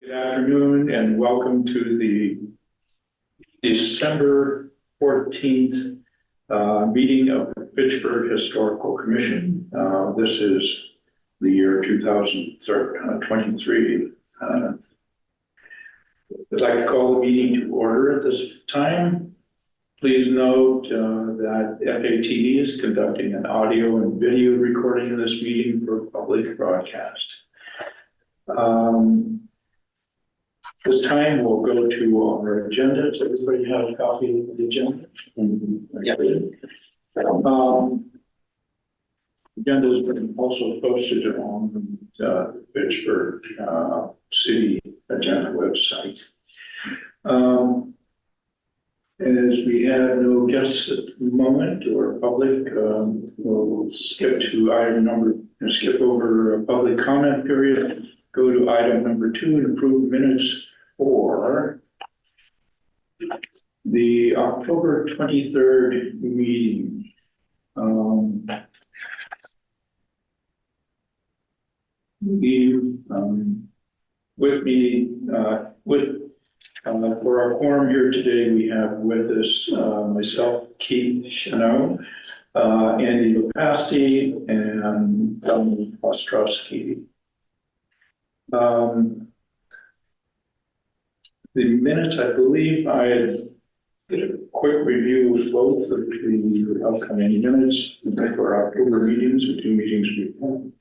Good afternoon and welcome to the December 14th meeting of the Fitchburg Historical Commission. This is the year 2023. I'd like to call the meeting to order at this time. Please note that FATD is conducting an audio and video recording of this meeting for public broadcast. This time we'll go to our agenda. Does everybody have a copy of the agenda? Yeah. Agenda has been also posted on the Fitchburg City Agenda website. As we have no guests at the moment or public, we'll skip over a public comment period. Go to item number 2 and approve minutes for the October 23rd meeting. For our quorum here today, we have with us myself, Keith Chanel, Andy Lepasti, and Dominic Ostrowski. The minutes, I believe I did a quick review of both of the upcoming minutes for our October meetings, the 2 meetings we've had.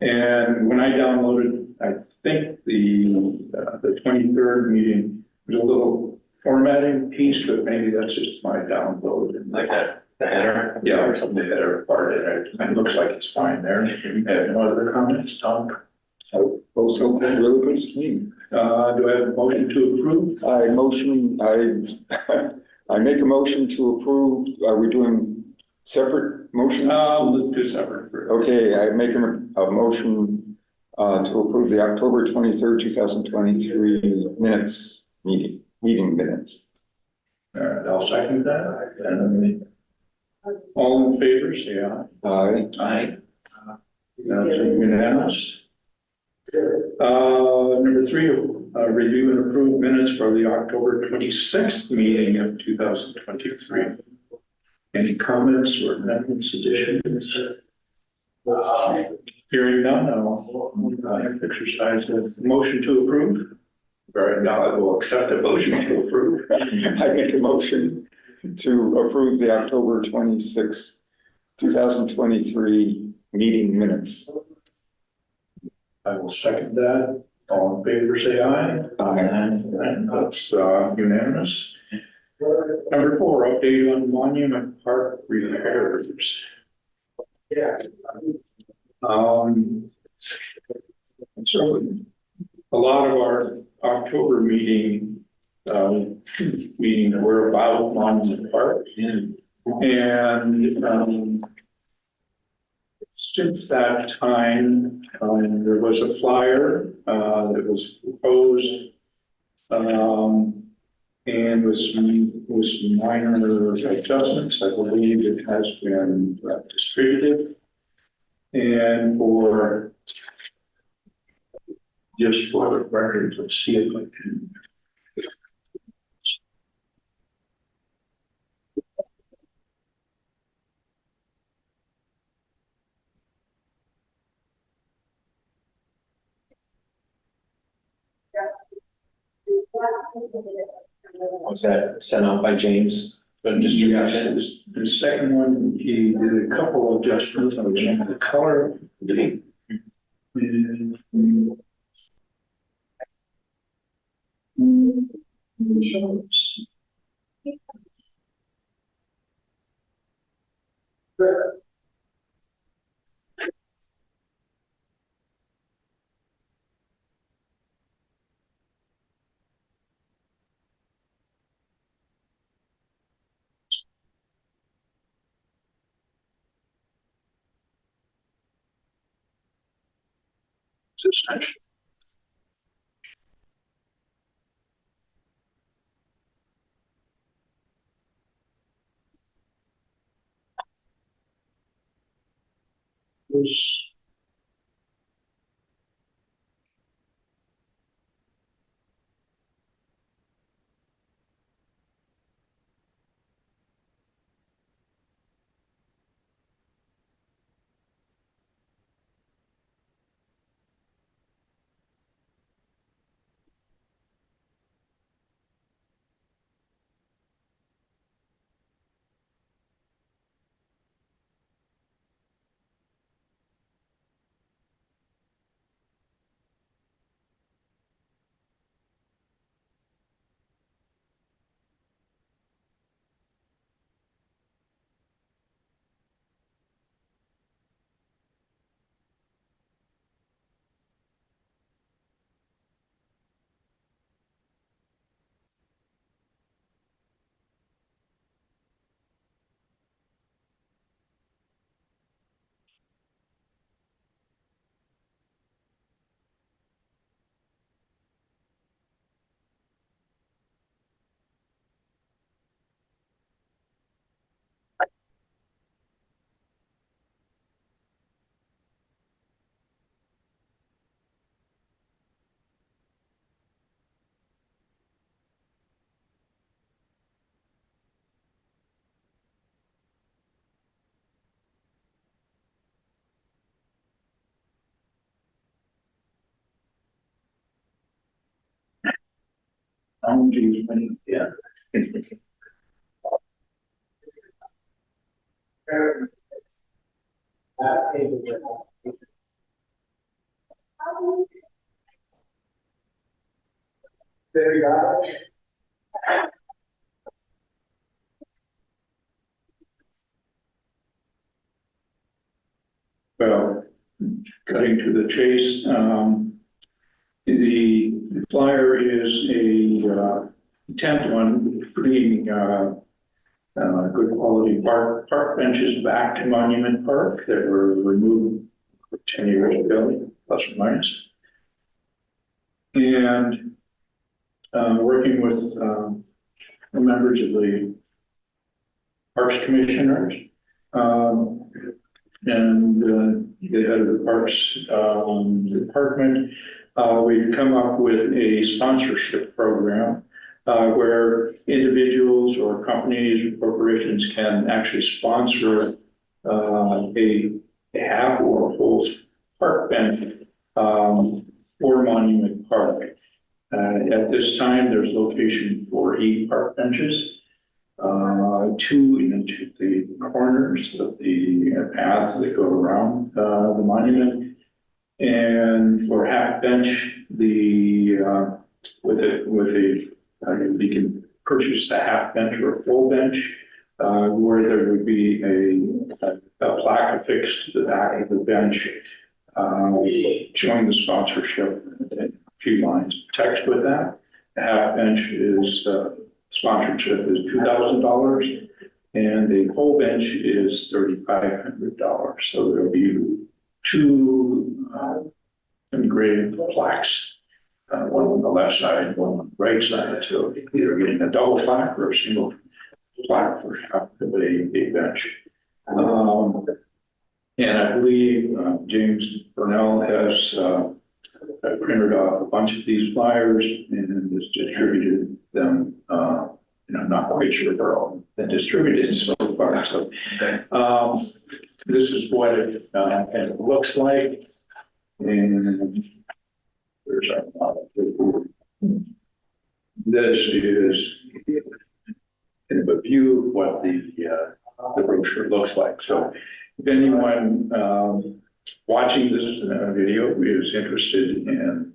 And when I downloaded, I think the 23rd meeting was a little formatting piece, but maybe that's just my download. Like that, the header? Yeah, or something, the header part of it. It looks like it's fine there. You have no other comments, Tom? Also, really good to me. Do I have a motion to approve? I make a motion to approve. Are we doing separate motions? Let's do separate. Okay, I make a motion to approve the October 23rd, 2023 meeting minutes. All right, I'll second that. And all in favor, say aye. Aye. Aye. That's unanimous. Number 3, review and approve minutes for the October 26th meeting of 2023. Any comments or amendments, additions? Hearing none, I'll exercise the motion to approve. Very now I will accept a motion to approve. I make a motion to approve the October 26th, 2023 meeting minutes. I will second that. All in favor, say aye. Aye. And that's unanimous. Number 4, update on Monument Park repairs. So a lot of our October meetings were about Monument Park. And since that time, there was a flyer that was proposed, and with some minor adjustments, I believe it has been distributed. And for just for the records, let's see if I can. Was that sent out by James? But distribution? Yes, the second one, he did a couple of adjustments on the color. technology is winning. Yeah. There you go. Well, cutting to the chase, the flyer is a attempt on bringing good quality park benches back to Monument Park that were removed 10 years ago, plus or minus. And working with the members of the Parks Commissioners and the head of the Parks Department, we've come up with a sponsorship program where individuals or companies or corporations can actually sponsor a half or a whole park bench for Monument Park. At this time, there's location for 8 park benches, 2 in each of the corners of the paths that go around the monument. And for half bench, you can purchase a half bench or a full bench, where there would be a plaque affixed to the back of the bench showing the sponsorship. A few lines of text with that. The half bench is sponsorship is $2,000, and the full bench is $3,500. So there'll be 2 engraved plaques, one on the left side, one on the right side. So either getting a double plaque or a single plaque for half of a bench. And I believe James Burnell has printed off a bunch of these flyers and has distributed them. I'm not quite sure they're all been distributed so far. So this is what it looks like. And there's our this is kind of a view of what the brochure looks like. So if anyone watching this video is interested in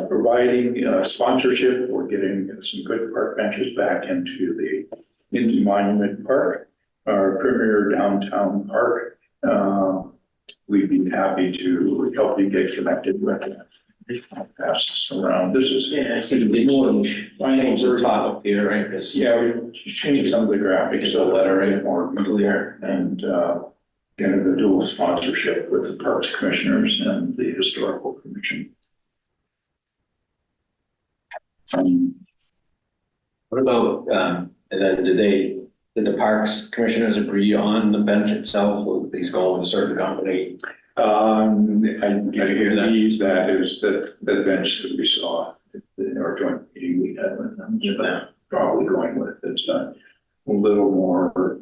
providing sponsorship or getting some good park benches back into Monument Park, our premier downtown park, we'd be happy to help you get connected with that. Pass this around. This is I see the big change the top up here, right? yeah, we changed some of the graphics so that are more clear and kind of a dual sponsorship with the Parks Commissioners and the Historical Commission. What about, and then did the Parks Commissioners agree on the bench itself? Will these go with a certain company? I believe that is the bench that we saw in our joint meeting we had with them. So probably going with it's a little more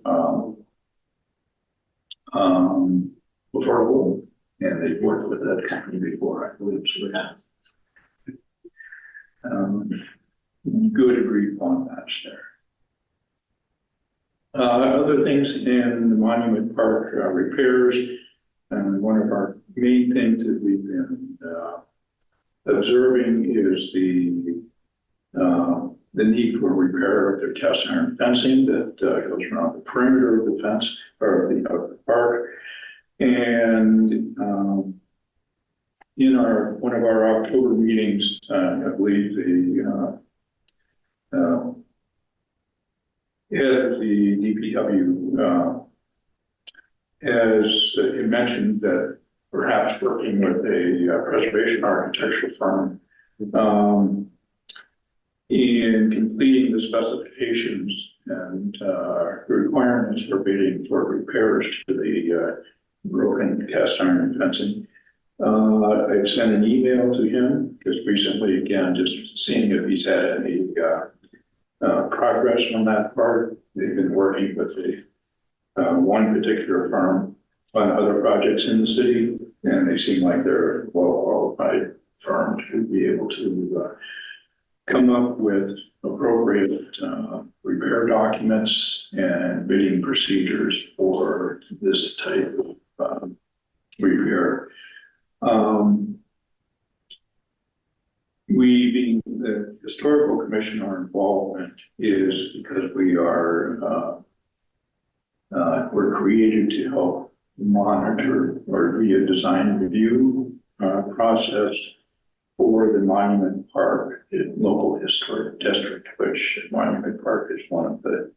affordable, and they've worked with that company before, I believe. So good agreed upon match there. Other things in the Monument Park repairs. And one of our main things that we've been observing is the need for repair of the cast iron fencing that goes around the perimeter of the fence or of the park. And in one of our October meetings, I believe the head of the DPW has mentioned that perhaps working with a preservation architectural firm in completing the specifications and requirements for bidding for repairs to the broken cast iron fencing. I sent an email to him just recently, again, just seeing if he's had any progress on that part. They've been working with one particular firm on other projects in the city, and they seem like they're a well-qualified firm to be able to come up with appropriate repair documents and bidding procedures for this type of repair. We, being the historical commission, our involvement is because we are we're created to help monitor or be a design review process for the Monument Park local historic district, which Monument Park is one of the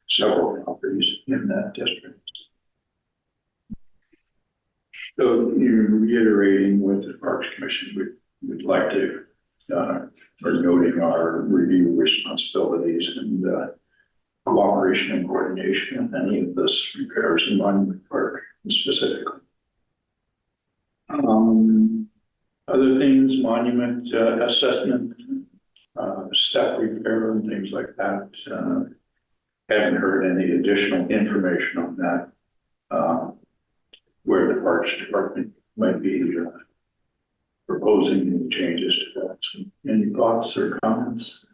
several properties in that district. So you're reiterating with the Parks Commission, we'd like to, or noting our review responsibilities and cooperation and coordination in any of this repairs in Monument Park specifically. Other things, monument assessment, step repair and things like that. Haven't heard any additional information on that. Where the Parks Department might be proposing any changes to that. So any thoughts or comments?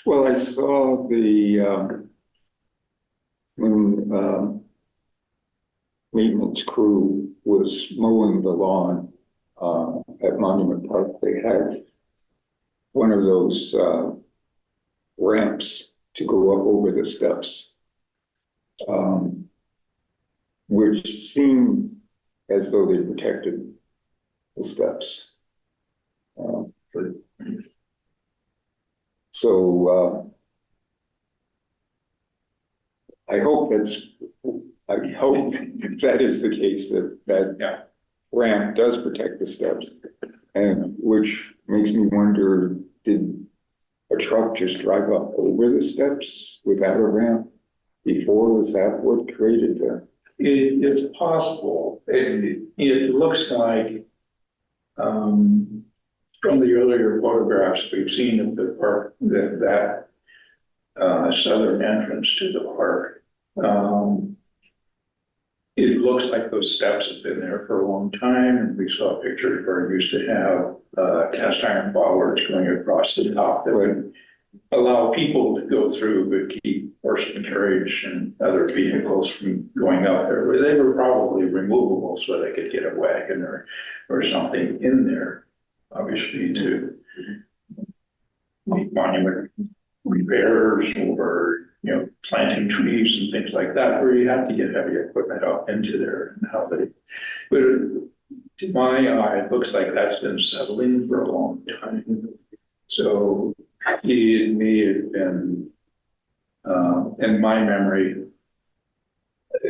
Well, I saw the, when maintenance crew was mowing the lawn at Monument Park, they had one of those ramps to go up over the steps, which seemed as though they protected the steps. So I hope that is the case, that ramp does protect the steps, and which makes me wonder, did a truck just drive up over the steps without a ramp before? Was that what created the? It's possible. It looks like from the earlier photographs we've seen of the park, that southern entrance to the park, it looks like those steps have been there for a long time, and we saw pictures where it used to have cast iron bollards going across the top that would allow people to go through, but keep horse and carriage and other vehicles from going up there. They were probably removable so they could get a wagon or something in there, obviously, to meet monument repairs or, you know, planting trees and things like that, where you have to get heavy equipment up into there and how they, but to my eye, it looks like that's been settling for a long time. So it may have been, in my memory,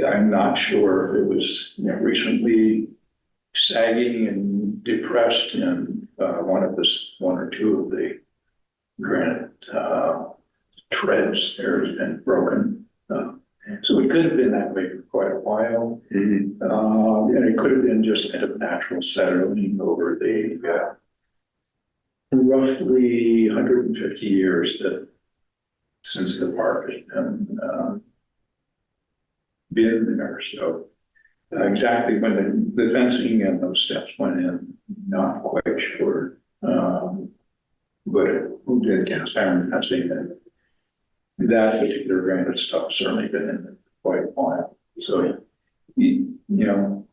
I'm not sure if it was, you know, recently sagging and depressed in one or two of the granite treads there has been broken. So it could have been that way for quite a while. And it could have been just kind of natural settling over the roughly 150 years since the park has been there. So exactly when the fencing and those steps went in, not quite sure. But it did cast iron fencing, and that particular granite stuff certainly been in there for quite a while. So, you know,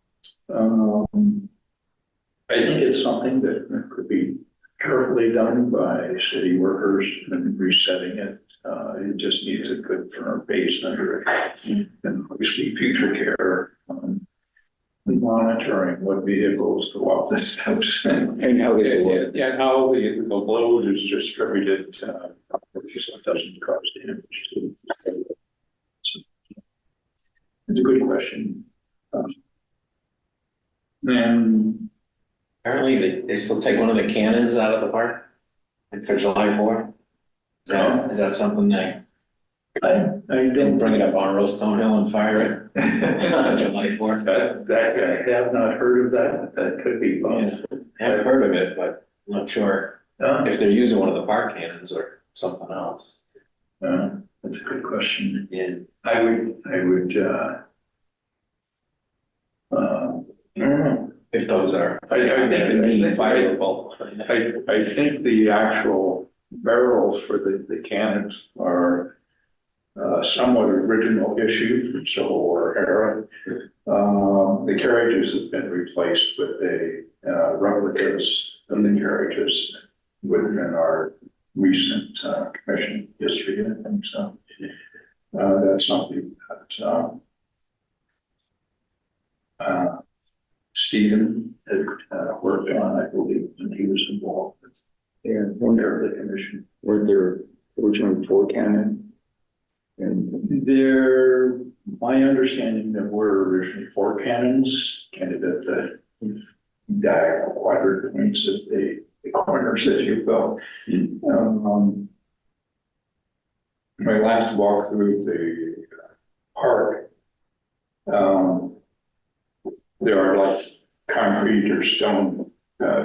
I think it's something that could be carefully done by city workers and resetting it. It just needs a good firm base under it, and obviously future care, monitoring what vehicles go up the steps And how they work. and how the load is distributed, so it doesn't cause damage. So, it's a good question. And Apparently, they still take one of the cannons out of the park for July 4th. Is that something they I don't don't bring it up on Rosestone Hill and fire it on July 4th? that I have not heard of that. That could be fun. Haven't heard of it, but I'm not sure if they're using one of the park cannons or something else. That's a good question. Yeah. I would, I don't know. If those are, I think fireable. I think the actual barrels for the cannons are somewhat original issue from Civil War era. The carriages have been replaced with replicas of the carriages within our recent commission history, I think so. That's something that Stephen had worked on, I believe, and he was involved with the commission. Were there originally 4 cannon? And My understanding that were originally 4 cannons, kind of at the diagonal quadrant points at the corners, if you will. My last walk through the park, there are like concrete or stone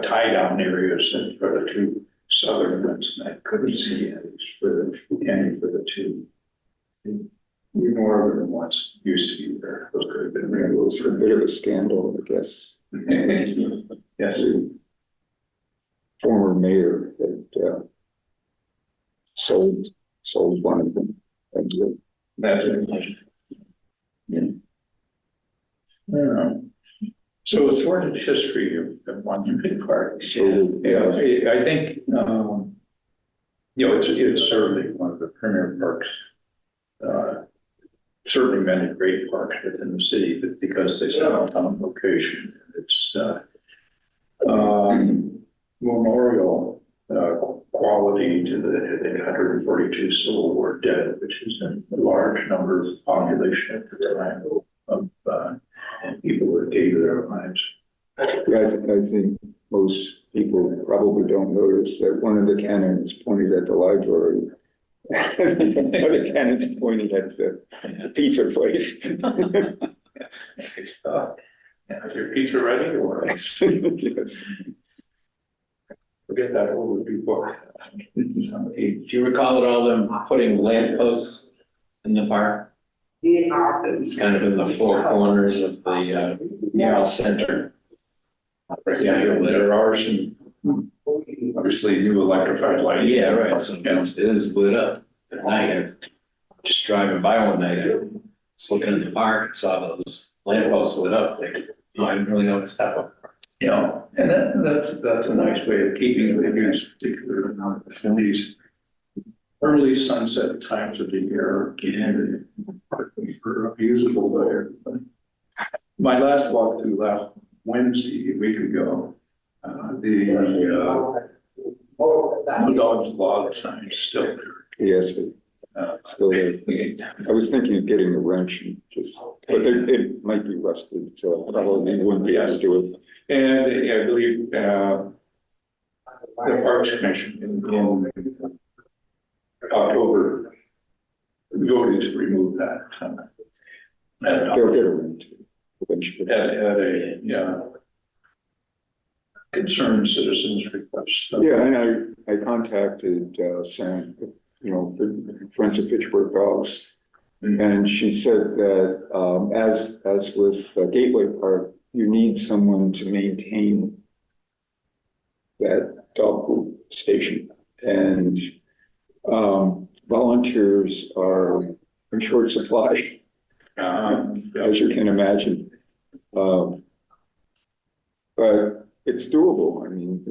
tie down areas for the 2 southern ones, and I couldn't see any for the 2 northern ones used to be there. Those could have been it was a bit of a scandal, I guess. Yes. The former mayor had sold one of them. And, That's it. Yeah. So a sordid history of Monument Park. Yeah, I think, it's certainly one of the premier parks. Certainly many great parks within the city, but because they sit on location, it's memorial quality to the 142 Civil War dead, which is a large number of population at the time of people that gave their lives. Yeah, I think most people probably don't notice that one of the cannons pointed at the library. The other cannons pointing at the pizza place. Is your pizza ready or? Yes. Forget that old before. Do you recall at all them putting lamp posts in the park? It's kind of in the 4 corners of the center. Yeah, there are some, obviously new electrified lighting. Yeah, right. So it is lit up at night. Just driving by one night, I was looking at the park and saw those lamp posts lit up. Like, I didn't really notice that one. Yeah, and that's a nice way of keeping these particular these early sunset times of the year, keeping it usable there. My last walk through last Wednesday, a week ago, the No Dogs Log sign is still there. Yes, still there. I was thinking of getting a wrench and but it might be rusted, so I probably wouldn't be able to do it. And I believe the Parks Commission in October voted to remove that. They'll get a wrench eventually. At a concerned citizens request. So, Yeah, and I contacted Sam, the Friends of Fitchburg Dogs, and she said that as with Gateway Park, you need someone to maintain that dog food station, and volunteers are in short supply, as you can imagine. But it's doable. I mean,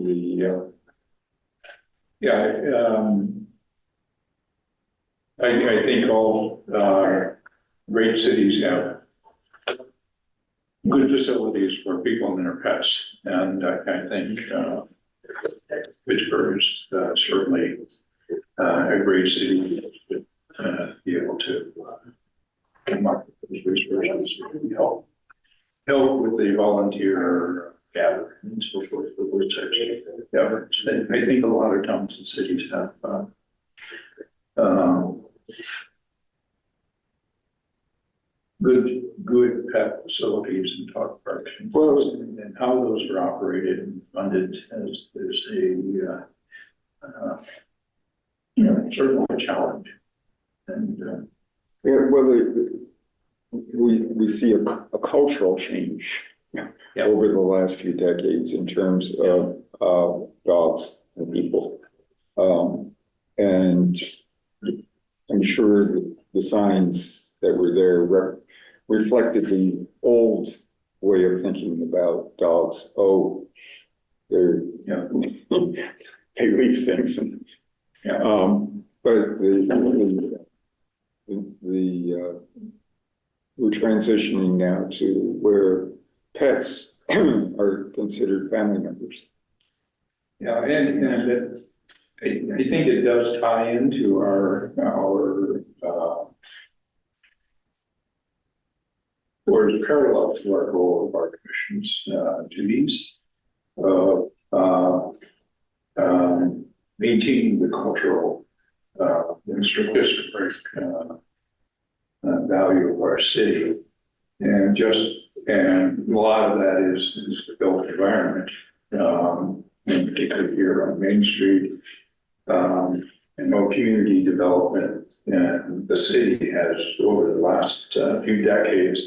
I think all great cities have good facilities for people and their pets, and I think Pittsburgh is certainly a great city to be able to come up with those resources and help with the volunteer gathering and so forth for those types of efforts. I think a lot of towns and cities have good pet facilities and dog parks. And how those are operated and funded is a certainly a challenge. And we see a cultural change over the last few decades in terms of dogs and people. And I'm sure that the signs that were there reflected the old way of thinking about dogs. Oh, they're, they leave things. And, but we're transitioning now to where pets are considered family members. Yeah, and I think it does tie into our or is parallel to our goal of our commission's duties of maintaining the cultural and historic value of our city, and a lot of that is the built environment, in particular here on Main Street, and no community development. And the city has, over the last few decades,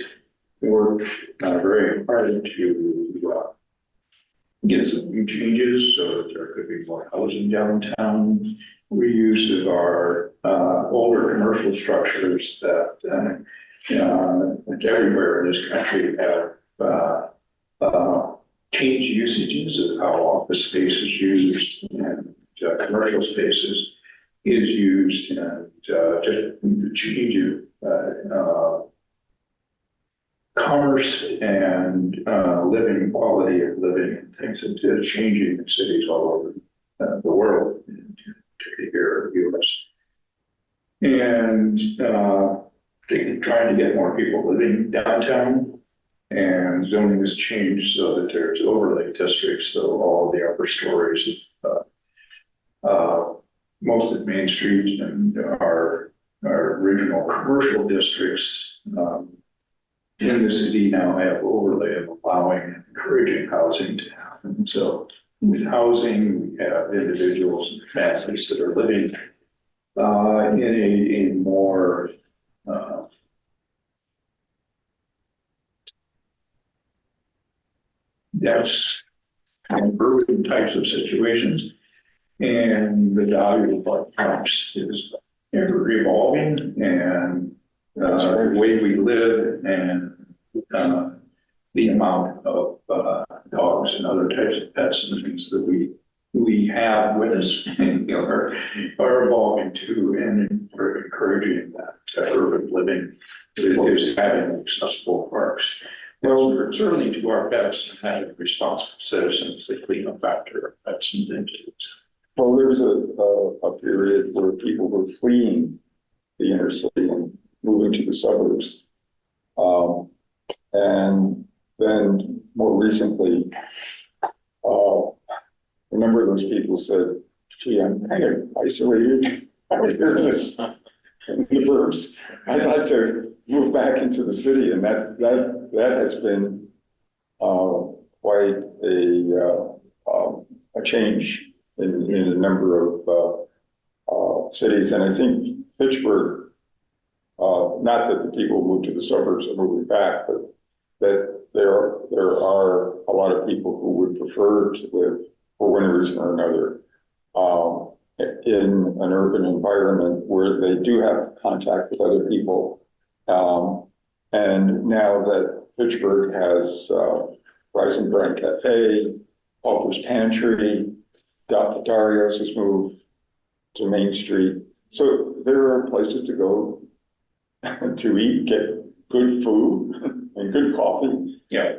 worked very hard to get some new changes so that there could be more housing downtown, reuse of our older commercial structures that everywhere in this country have changed usages of how office space is used and commercial spaces is used, and just the change of commerce and living, quality of living and things that are changing in cities all over the world, particularly here in the US. And trying to get more people living downtown, and zoning has changed so that there's overlay districts, so all of the upper stories of most of Main Street and our original commercial districts in the city now have overlay of allowing and encouraging housing to happen. So with housing, we have individuals and families that are living in a more dense kind of urban types of situations. And the value of our parks is ever evolving, and the way we live and the amount of dogs and other types of pets and things that we have with us are evolving too, and we're encouraging that urban living that is having accessible parks. Well, certainly to our pets and having responsible citizens that clean up after our pets and things. Well, there was a period where people were fleeing the inner city and moving to the suburbs. And then more recently, a number of those people said, gee, I'm kind of isolated out here in the burbs. I'd like to move back into the city. And that has been quite a change in a number of cities. And I think Pittsburgh, not that the people who moved to the suburbs are moving back, but that there are a lot of people who would prefer to live, for one reason or another, in an urban environment where they do have contact with other people. And now that Pittsburgh has Rising Brand Cafe, Pauper's Pantry, Dario's has moved to Main Street. So there are places to go to eat, get good food and good coffee. Yeah.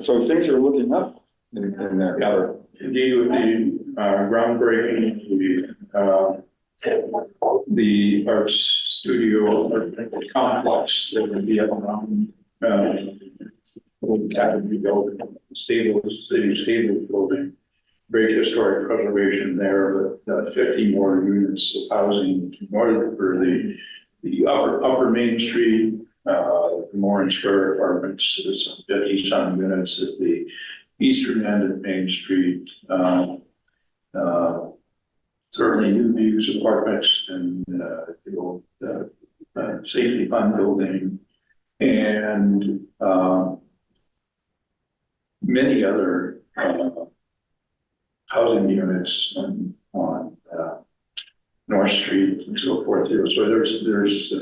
So things are looking up in that. Yeah. Indeed, with the groundbreaking, the arts studio or complex that will be up around Academy building, city stable building, great historic preservation there, but 50 more units of housing north for the upper Main Street, Moran Square apartments, some 50-some units at the eastern end of Main Street. Certainly new views apartments and the old safety fund building, and many other housing units on North Street and so forth here. So there's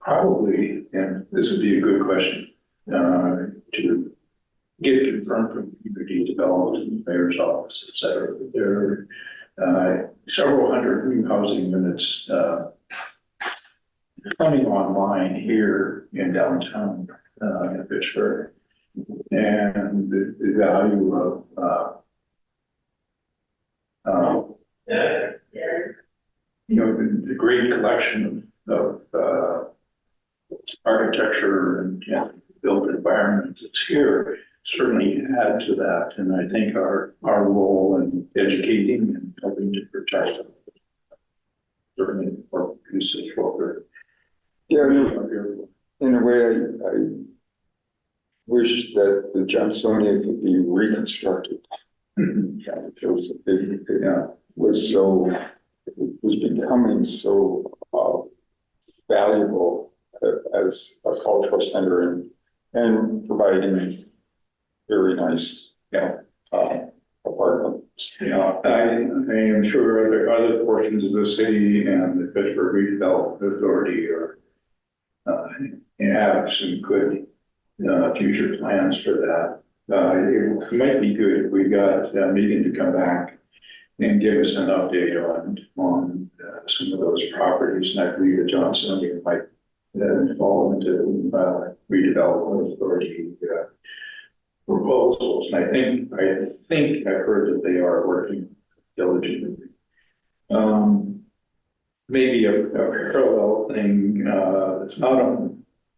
probably, and this would be a good question, to get confirmed from community development, mayor's office, et cetera. There are several hundred new housing units coming online here in downtown in Pittsburgh. And the value of the great collection of architecture and built environment that's here certainly add to that. And I think our role in educating and helping to protect them certainly important piece of what we're in a way, I wish that the Johnsonia could be reconstructed. Because it was becoming so valuable as a cultural center and providing very nice, apartments. I am sure other portions of the city and the Pittsburgh Redevelopment Authority have some good future plans for that. It might be good if we got Megan to come back and give us an update on some of those properties. And I believe that Johnsonia might fall into redevelopment authority proposals. And I think I've heard that they are working diligently. Maybe a parallel thing that's not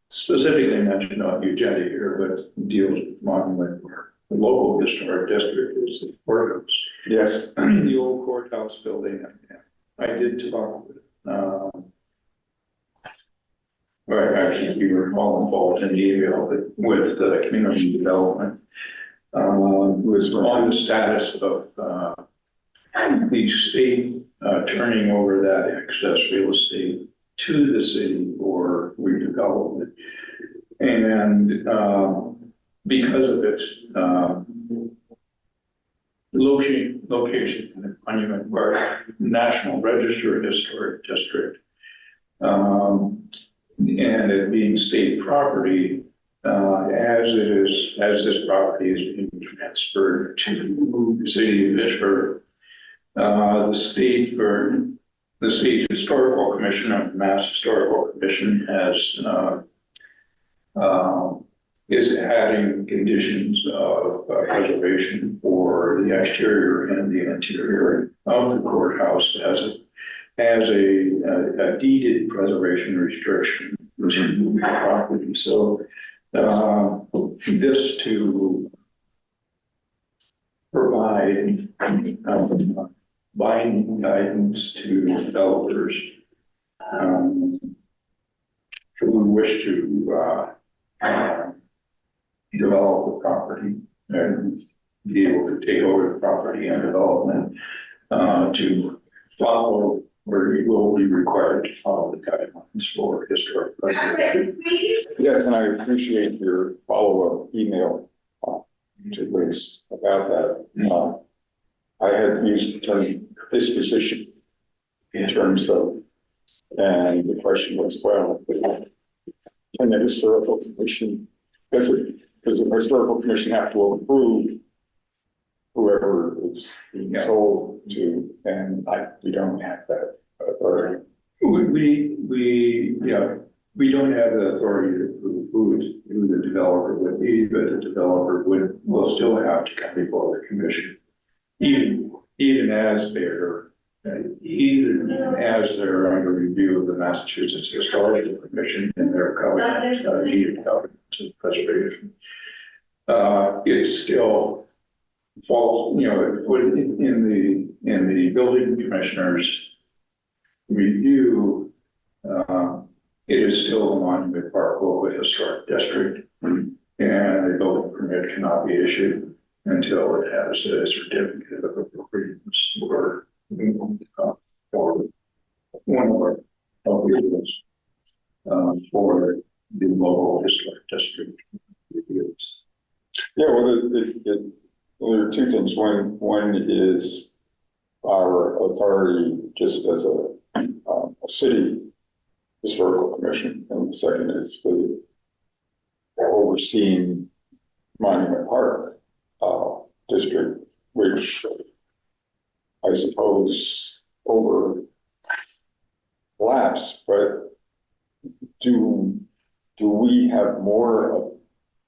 specifically mentioned on the agenda here, but deals with Monument Park. The local historic district is the courthouse. Yes. The old courthouse building. I did talk with, actually we were all involved in the email with the community development. Was on the status of the state turning over that excess real estate to the city for redevelopment. And because of its location in the Monument Park National Register Historic District, and it being state property, as this property is being transferred to the city of Pittsburgh, the state historical commission of the Mass Historical Commission is adding conditions of preservation for the exterior and the interior of the courthouse as a deeded preservation restriction to the property. So this to provide binding guidance to developers who wish to develop the property and be able to take over the property and development to follow, or you will be required to follow the guidelines for historic preservation. Yes, and I appreciate your follow-up email to Liz about that. I had used the term disposition in terms of, and the question was, well, can the historical commission, does the historical commission have to approve whoever is being sold to, and we don't have that authority. We don't have the authority to approve who the developer would be, but the developer will still have to come before the commission, even as they're under review of the Massachusetts Historical Commission and their covenant, deeded covenant of preservation. It still falls, it would in the building commissioner's review. It is still a Monument Park local historic district, and a building permit cannot be issued until it has a certificate of appropriateness or one of our appropriateness for the local historic district reviews. Yeah, well, there are two things. One is our authority just as a city historical commission, and the second is the overseeing Monument Park district, which I suppose overlaps, but do we have more of,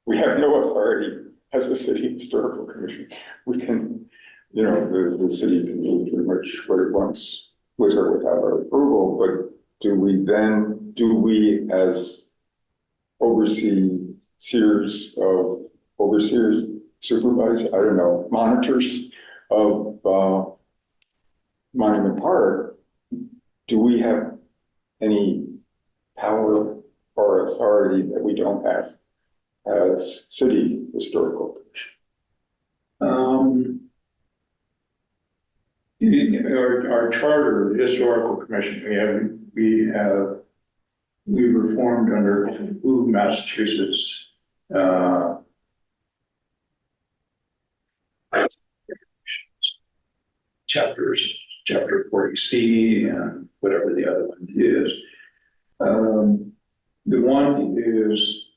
we have no authority as a city historical commission. We can, the city can do pretty much what it wants with or without our approval, but do we as overseers, supervisors, I don't know, monitors of Monument Park, do we have any power or authority that we don't have as city historical commission? Our charter, the historical commission, we were formed under Massachusetts, chapter 40C and whatever the other one is. The one is,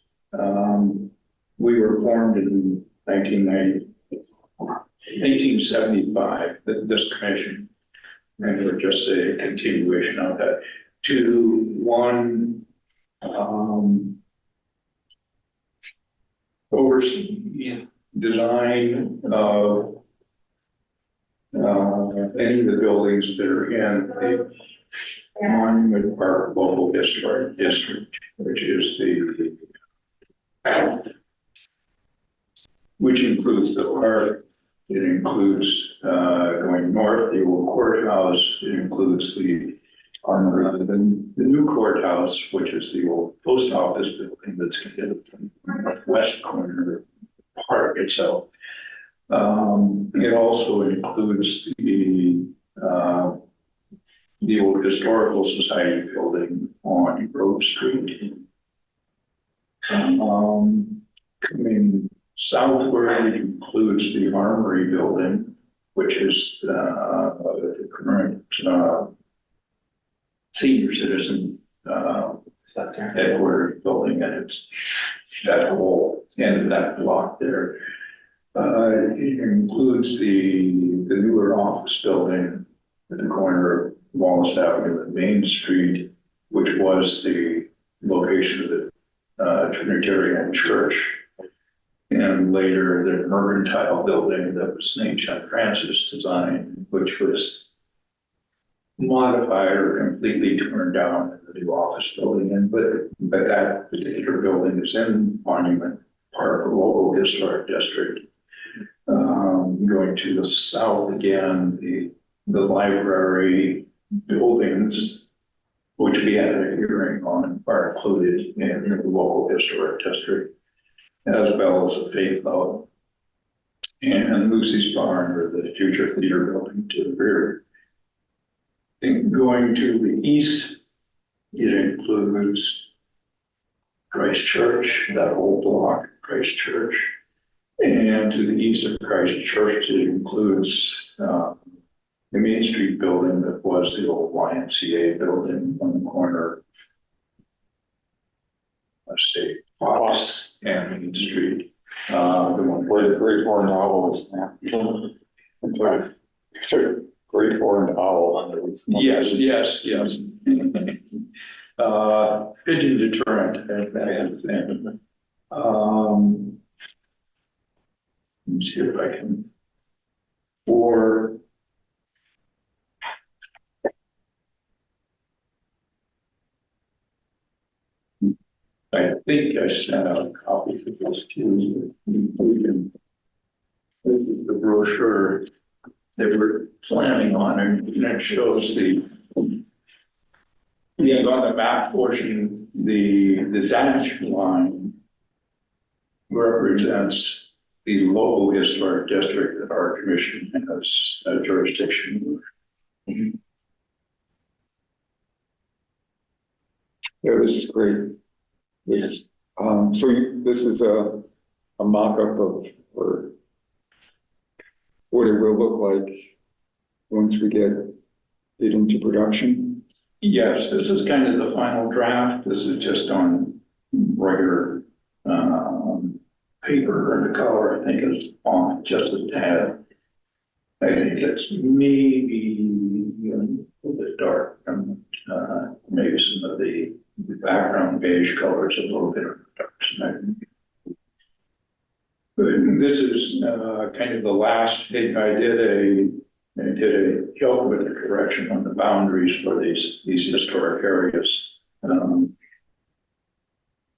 we were formed in 1875, this commission, and we're just a continuation of that, to one oversee design of any of the buildings that are in the Monument Park Local Historic District, which includes the park. It includes going north, the old courthouse. It includes the armory, the new courthouse, which is the old post office building that's in the northwest corner of the park itself. It also includes the old Historical Society building on Grove Street. Coming southward, it includes the Armory building, which is the current senior citizen headquarters building, and it's that whole end of that block there. It includes the newer office building at the corner of Wallace Avenue and Main Street, which was the location of the Trinitarian Church. And later, the Mercantile building that was St. John Francis design, which was modified or completely torn down in the new office building. But that particular building is in Monument Park, a local historic district. Going to the south again, the library buildings, which we had a hearing on, are included in the local historic district, as well as the Faith Hall and Lucy's Barn, or the future theater building to the rear. And going to the east, it includes Christ Church, that whole block, Christ Church. And to the east of Christ Church, it includes the Main Street building that was the old YMCA building on the corner, let's say, Fox and Main Street. The one Where the Great Horned Owl is now. It's a Great Horned Owl under. Yes. Pigeon deterrent, that thing. Let me see if I can. I think I sent out a copy for this too. This is the brochure they were planning on, and it shows on the map portion, the dashed line represents the local historic district that our commission has jurisdiction. Yeah, this is great. This, this is a mock-up of or what it will look like once we get it into production? Yes, this is kind of the final draft. This is just on regular, paper, and the color, I think, is on just a tad. I think it's maybe a little bit dark, maybe some of the background beige colors, a little bit of dark tonight. This is kind of the last thing. I did a help with a correction on the boundaries for these historic areas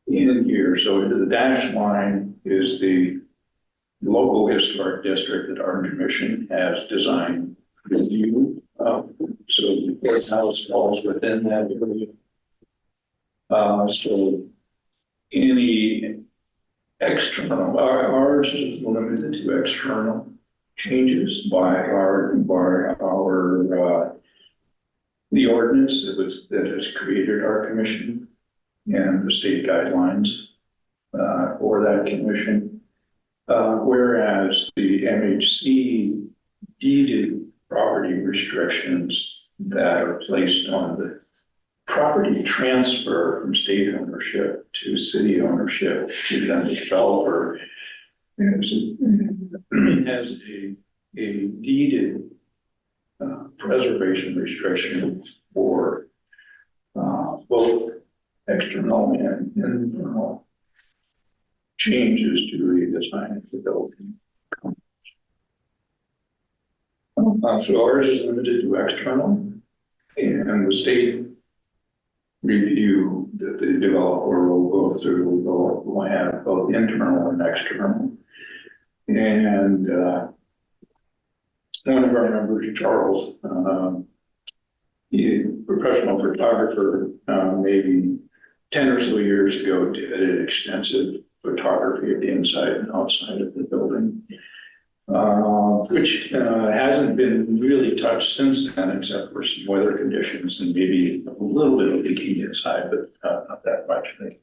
in here. So the dashed line is the local historic district that our commission has designed review. So the courthouse falls within that area. So any external, ours is limited to external changes by the ordinance that has created our commission and the state guidelines for that commission. Whereas the MHC deeded property restrictions that are placed on the property transfer from state ownership to city ownership to the developer has a deeded preservation restriction for both external and internal changes to redesign of the building. So ours is limited to external, and the state review that the developer will go through will have both internal and external. And one of our members, Charles, he, professional photographer, maybe 10 or so years ago, did an extensive photography of the inside and outside of the building, which hasn't been really touched since then, except for some weather conditions and maybe a little bit of leaking inside, but not that much. I think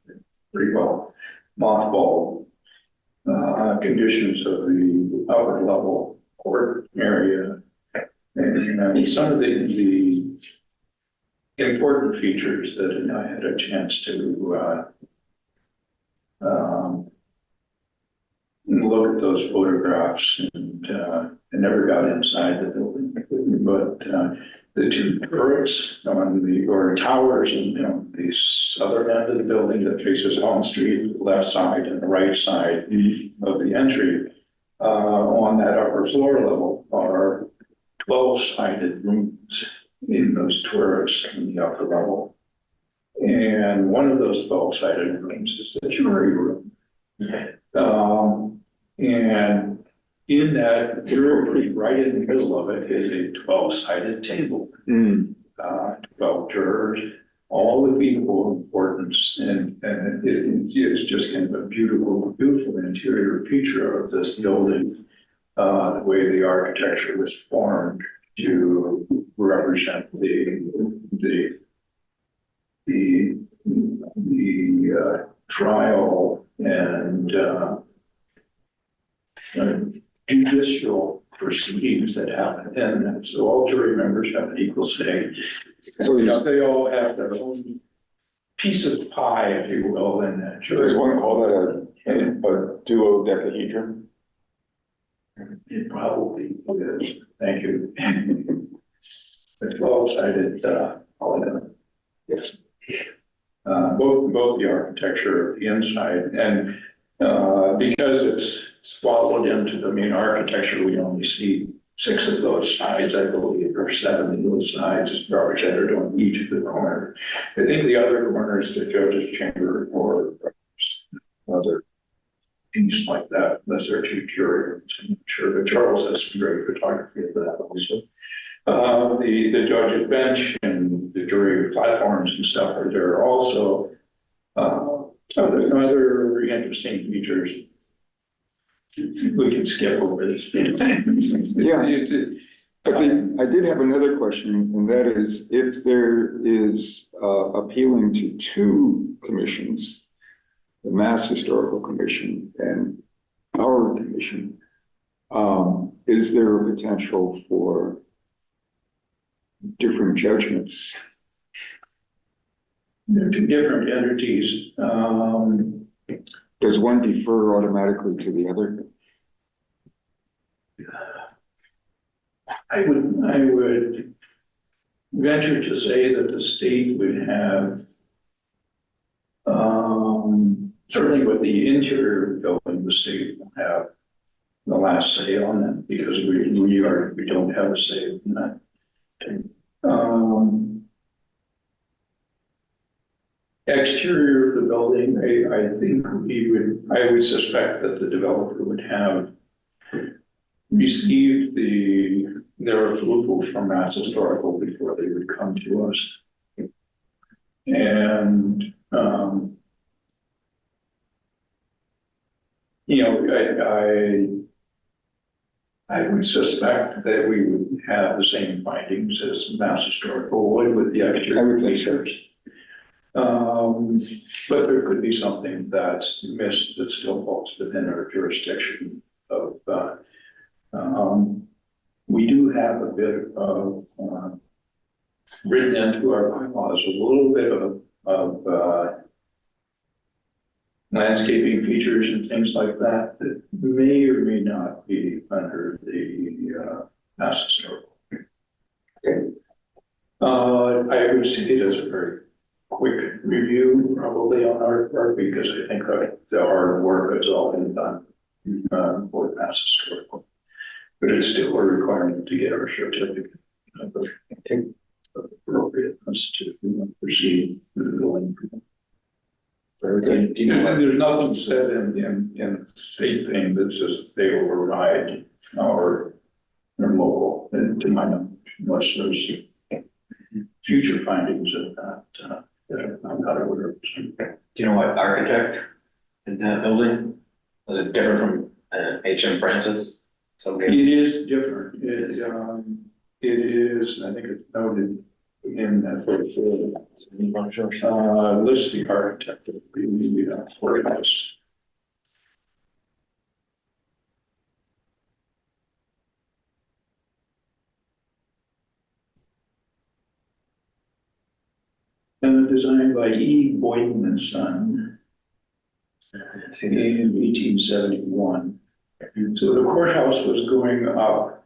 pretty well mothballed. Conditions of the upper level court area, and some of the important features that I had a chance to look at those photographs, and I never got inside the building, but the two turrets on or towers on the southern end of the building that faces Elm Street, the left side and the right side of the entry, on that upper floor level are 12-sided rooms in those turrets in the upper level. And one of those 12-sided rooms is the jury room. And in that jury, right in the middle of it, is a 12-sided table. 12 jurors, all of equal importance, and it's just kind of a beautiful interior feature of this building, the way the architecture was formed to represent the trial and judicial proceedings that happen, and so all jury members have an equal say. So They all have their own piece of pie, if you will, in that there's jury. one call that a duodecahedron. It probably is. Thank you. The 12-sided polygon. Yes. Both the architecture of the inside and because it's swallowed into the main architecture, we only see 6 of those sides, I believe, or 7 of those sides represented on each of the corners. I think the other corners, the judge's chamber or other piece like that, unless they're too jury rooms. I'm not sure, but Charles has some great photography of that also. The judge's bench and the jury platforms and stuff are there also. There's other interesting features. We can skip over this. Yeah. But I did have another question, and that is, if there is appealing to 2 commissions, the Mass Historical Commission and our commission, is there a potential for different judgments. They're two different entities. Does one defer automatically to the other? I would venture to say that the state would have, certainly with the interior building, the state will have the last say on that because we don't have a say in that. Exterior of the building, I would suspect that the developer would have received their approval from Mass Historical before they would come to us. And, I would suspect that we would have the same findings as Mass Historical would with the I exterior would think so. features. But there could be something that's missed that still falls within our jurisdiction of, we do have a bit of, written into our bylaws, a little bit of landscaping features and things like that that may or may not be under the Mass Historical. I would see it as a very quick review probably on our part because I think that the hard work has all been done for Mass Historical. But it's still a requirement to get our certificate of appropriateness to proceed with the building. Very good. Do you know what- There's nothing said in the state thing that says they override our local, and to my knowledge, unless there's future findings of that, that I'm not aware of. Do you know what architect in that building? Was it different from H.M. Francis? It is different. It is, I think it's noted in that list the architect of the courthouse. And designed by E. Boyden and Son in 1871. So the courthouse was going up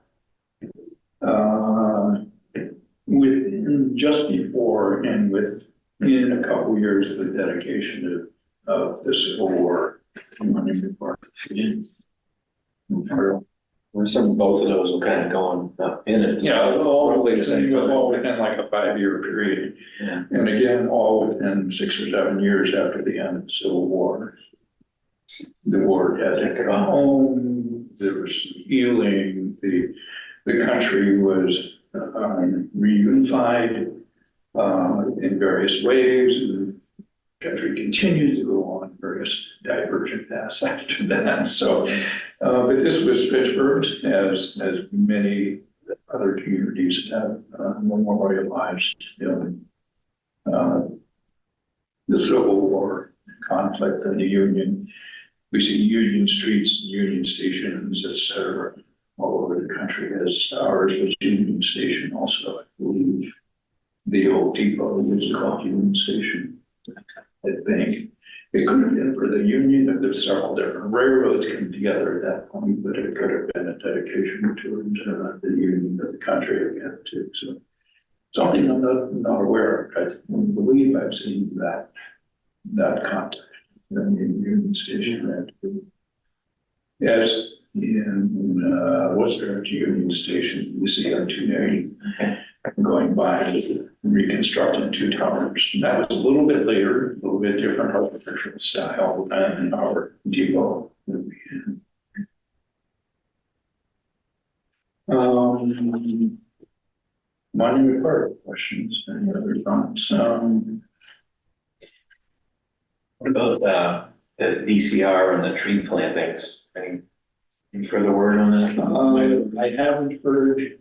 within, just before and within a couple years of the dedication of the Civil War Monument Park. Both of those were kind of going up in it. Yeah, all Probably the same time. within like a 5-year period. Yeah. And again, all within 6 or 7 years after the end of the Civil War. The war had to come home, there was healing, the country was reunified in various ways, and the country continued to go on various divergent paths after that. So, but this was Fitchburg, as many other communities have memorialized, the Civil War conflict and the Union. We see Union streets, Union stations, et cetera, all over the country, as ours was Union Station also, I believe. The old depot was called Union Station, I think. It could have been for the Union, if there's several different railroads came together at that point, but it could have been a dedication to the Union of the country again too. So something I'm not aware of. I believe I've seen that context. In Union Station, as in Worcester Union Station, you see on 290 going by, reconstructing 2 towers. And that was a little bit later, a little bit different architectural style than our depot that we had. Monument Park questions, any other thoughts? What about the DCR and the tree plantings? Any further word on that? I haven't heard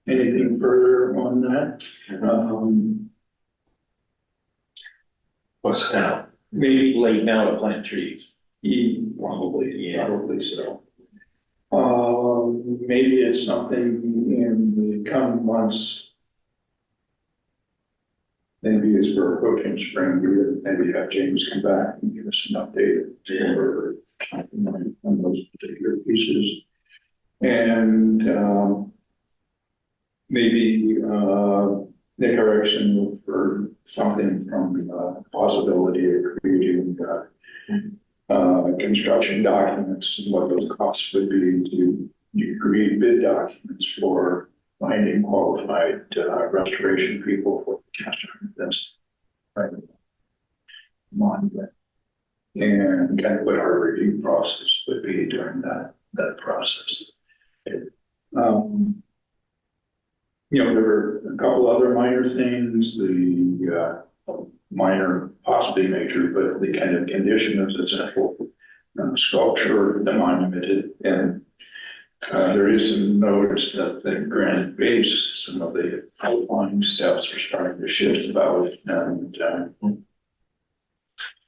anything further on that. What's kind of Maybe late now to plant trees? probably Yeah. so. maybe it's something in the coming months. Maybe as we're approaching spring, we would maybe have James come back and give us an update on those particular pieces. And maybe Nick Erickson for something from the possibility of creating construction documents and what those costs would be to create bid documents for finding qualified restoration people for cast iron fence monument, and kind of what our review process would be during that process. You know, there were a couple other minor things, the minor, possibly major, but the kind of condition of the central sculpture, the monument, and there is some notice that the granite base, some of the outlying steps are starting to shift about, and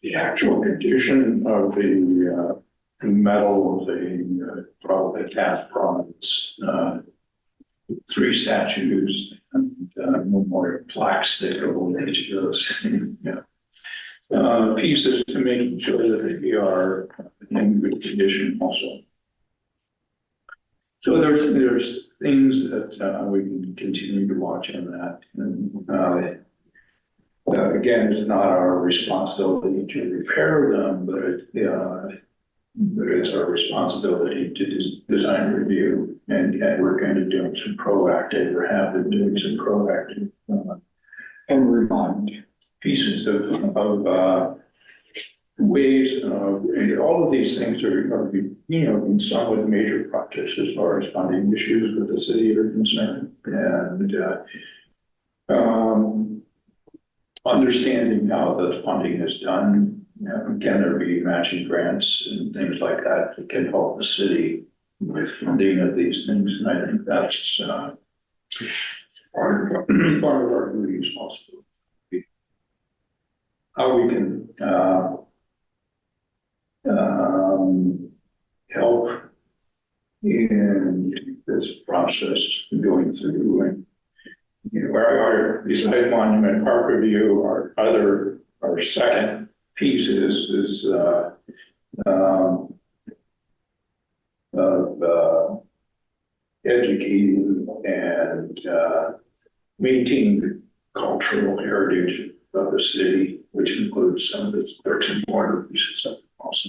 the actual condition of the metal of the probably cast bronze, 3 statues and memorial plaques that go with each of those pieces to making sure that they are in good condition also. So there's things that we can continue to watch on that. And again, it's not our responsibility to repair them, but it's our responsibility to design review, and we're kind of doing some proactive, or have been doing some proactive And remind. pieces of ways, and all of these things are, you know, in somewhat major projects as far as funding issues with the city are concerned, and understanding how the funding is done. Can there be matching grants and things like that that can help the city with funding of these things? And I think that's part of our duties also. How we can help in this process going through, and you know, our besides Monument Park Review, our second piece is educating and maintaining the cultural heritage of the city, which includes some of its bricks and mortar pieces of it also.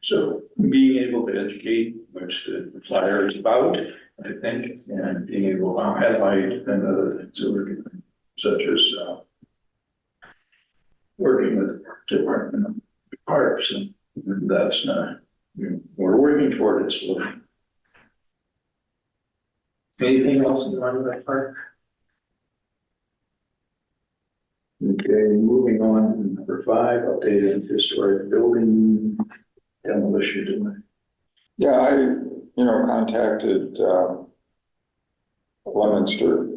So being able to educate, which the flyer is about, I think, and being able to highlight and other things that we're doing, such as working with the park department and the parks, and that's we're working toward it slowly. Anything else in that part? Okay, moving on to number 5, updated historic building demolition. Yeah, I contacted Leominster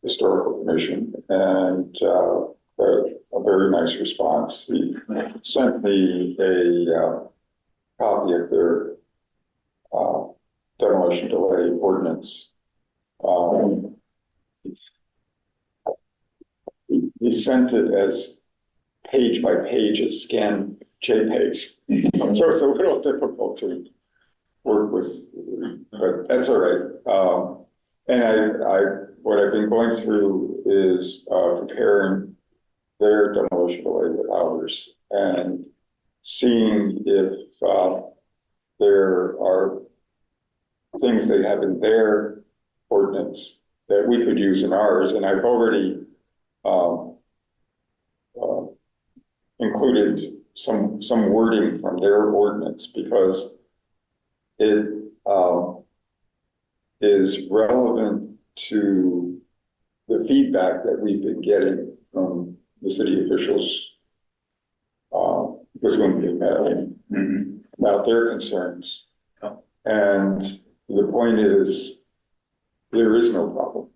Historical Commission, and a very nice response. He sent me a copy of their demolition delay ordinance. He sent it as page by page as scanned JPEGs, so it's a little difficult to work with, but that's all right. And what I've been going through is comparing their demolition delay with ours, and seeing if there are things they have in their ordinance that we could use in ours. And I've already included some wording from their ordinance, because it is relevant to the feedback that we've been getting from the city officials, because when we met about their concerns. And the point is, there is no problem.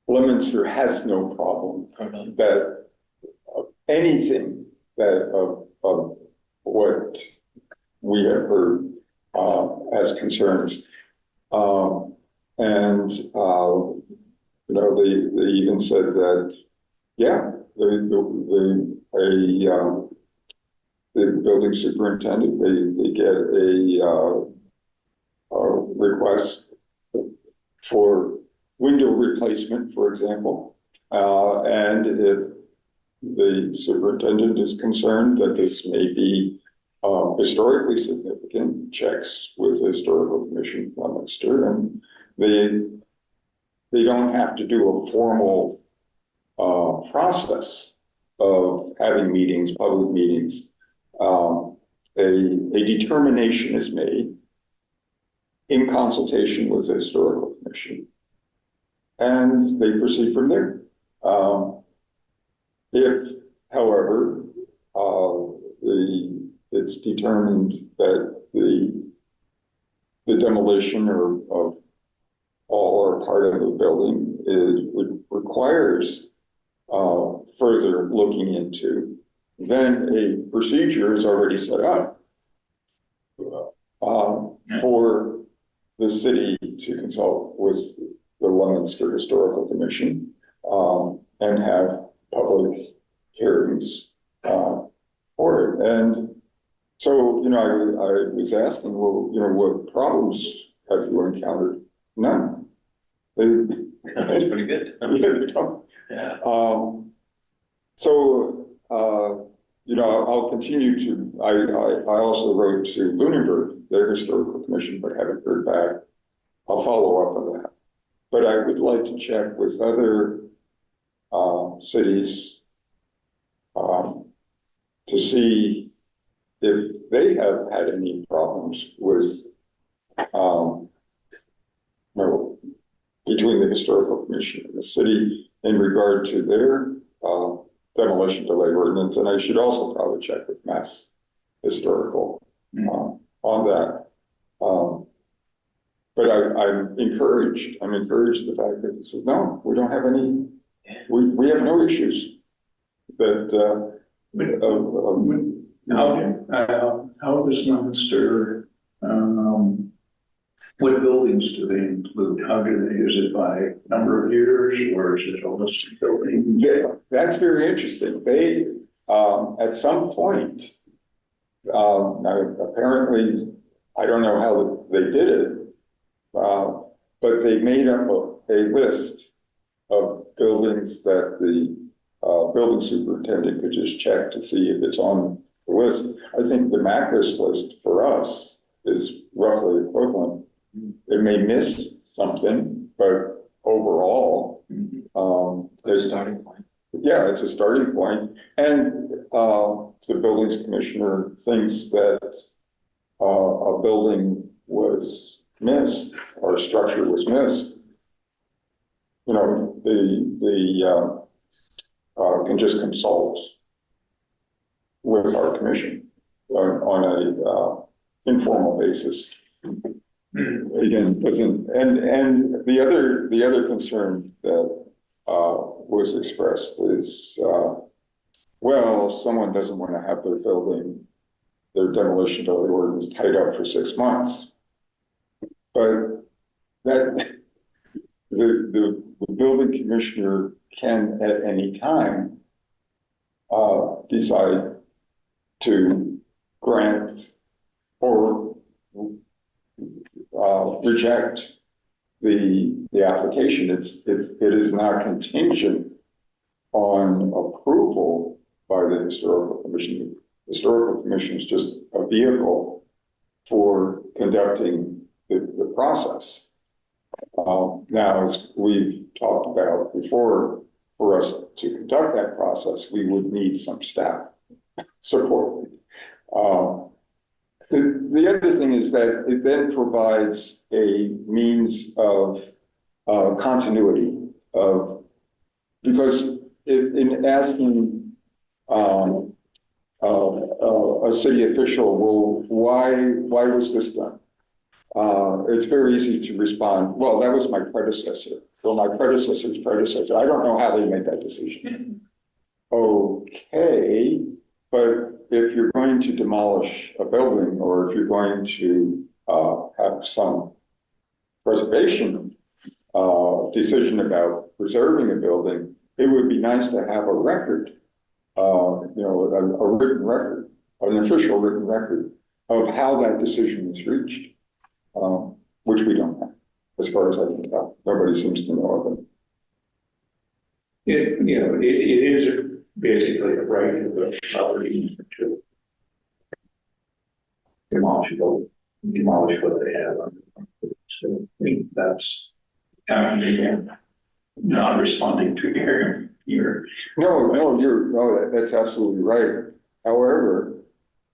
Leominster has no problem that anything that of what we have heard has concerns. And, you know, they even said that, yeah, the building superintendent, they get a request for window replacement, for example. And if the superintendent is concerned that this may be historically significant, checks with the historical commission from Leominster, and they don't have to do a formal process of having meetings, public meetings. A determination is made in consultation with the historical commission, and they proceed from there. If, however, it's determined that the demolition of all or part of the building requires further looking into, then a procedure is already set up for the city to consult with the Leominster Historical Commission and have public hearings for it. And so, you know, I was asking, well, you know, what problems have you encountered? None. That's pretty good. Yeah, they don't. Yeah. So, you know, I'll continue to, I also wrote to Lunenburg, their historical commission, but haven't heard back. I'll follow up on that. But I would like to check with other cities to see if they have had any problems with, you know, between the historical commission and the city in regard to their demolition delay ordinance. And I should also probably check with Mass Historical on that. But I'm encouraged the fact that it says, no, we don't have any, we have no issues that, how does Leominster, what buildings do they include? How do they, is it by number of years, or is it a list of buildings? that's very interesting. They, at some point, now apparently, I don't know how they did it, but they made up a list of buildings that the building superintendent could just check to see if it's on the list. I think the MACRIS list for us is roughly equivalent. It may miss something, but overall, There's a starting point. yeah, it's a starting point. And the buildings commissioner thinks that a building was missed or a structure was missed. You know, the can just consult with our commission on a informal basis. Again, doesn't, and the other concern that was expressed is, well, someone doesn't want to have their building, their demolition delay ordinance tied up for 6 months. But that the building commissioner can at any time decide to grant or reject the application. It is not contingent on approval by the historical commission. The historical commission is just a vehicle for conducting the process. Now, as we've talked about before, for us to conduct that process, we would need some staff support. The other thing is that it then provides a means of continuity of, because in asking a city official, well, why was this done? It's very easy to respond, well, that was my predecessor. Well, my predecessor's predecessor. I don't know how they made that decision. Okay, but if you're going to demolish a building, or if you're going to have some preservation decision about preserving a building, it would be nice to have a record, a written record, an official written record of how that decision was reached, which we don't have, as far as I can tell. Nobody seems to know of it. It is basically a right of the property to demolish what they have. So I think that's, again, not responding to your. No, that's absolutely right. However,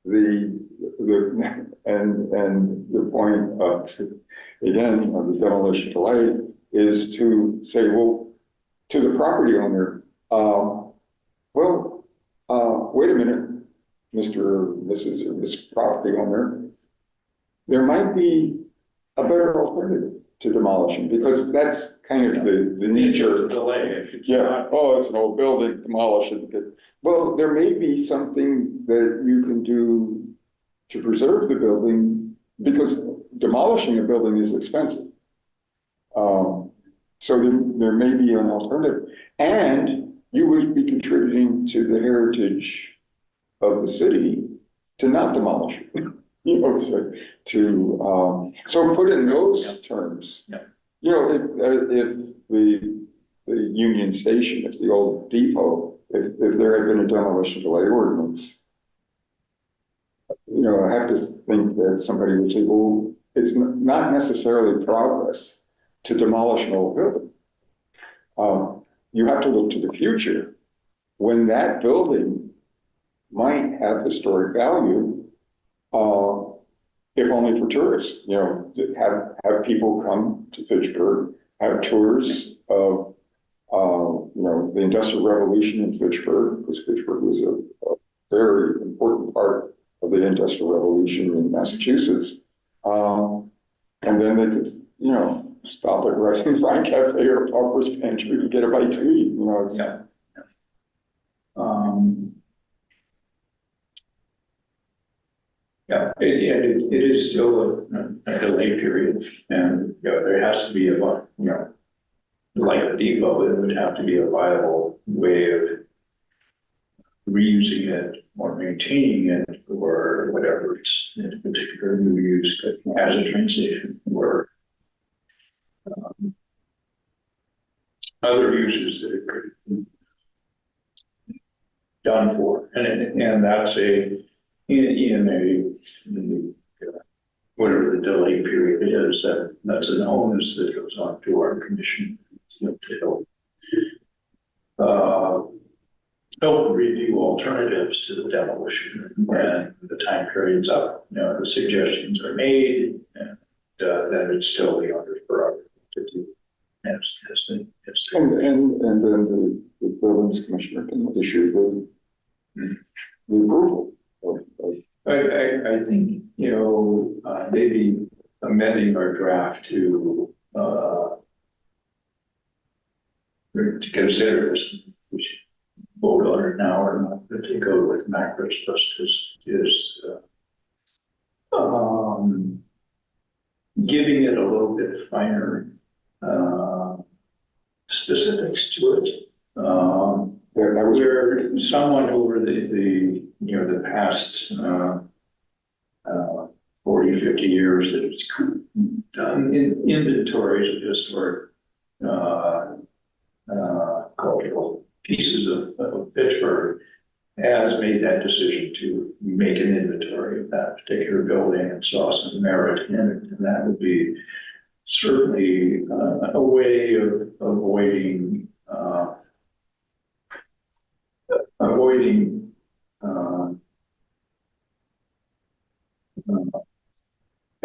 the point of, again, of the demolition delay is to say, well, to the property owner, wait a minute, Mr. or Mrs. or Miss property owner, there might be a better alternative to demolishing, because that's kind of the nature. Delay. Yeah, it's an old building, demolish it. Well, there may be something that you can do to preserve the building, because demolishing a building is expensive. So there may be an alternative, and you would be contributing to the heritage of the city to not demolish it. So put in those terms. Yeah. If the Union Station, if the old depot, if there had been a demolition delay ordinance, I have to think that somebody would say, well, it's not necessarily progress to demolish an old building. You have to look to the future when that building might have historic value, if only for tourists, have people come to Fitchburg, have tours of, the Industrial Revolution in Fitchburg, because Fitchburg was a very important part of the Industrial Revolution in Massachusetts. And then they could, stop at Rising Pine Cafe or Pauper's Pantry and get a bite to eat. It is still a delay period, and there has to be like the depot, it would have to be a viable way of reusing it or maintaining it or whatever it's in particular new use as a train station or other uses that it could be done for, and that's whatever the delay period is, that's an onus that goes on to our commission to help review alternatives to the demolition when the time period's up. The suggestions are made, and then it's still the owner's prerogative to do. And then the buildings commissioner can issue the approval of. I think, maybe amending our draft to consider this, we should vote on it now or not, but to go with macros is giving it a little bit finer specifics to it. Where someone over the past 40, 50 years that it's done in inventories of historic cultural pieces of Pittsburgh, has made that decision to make an inventory of that particular building and saw some merit in it, and that would be certainly a way of avoiding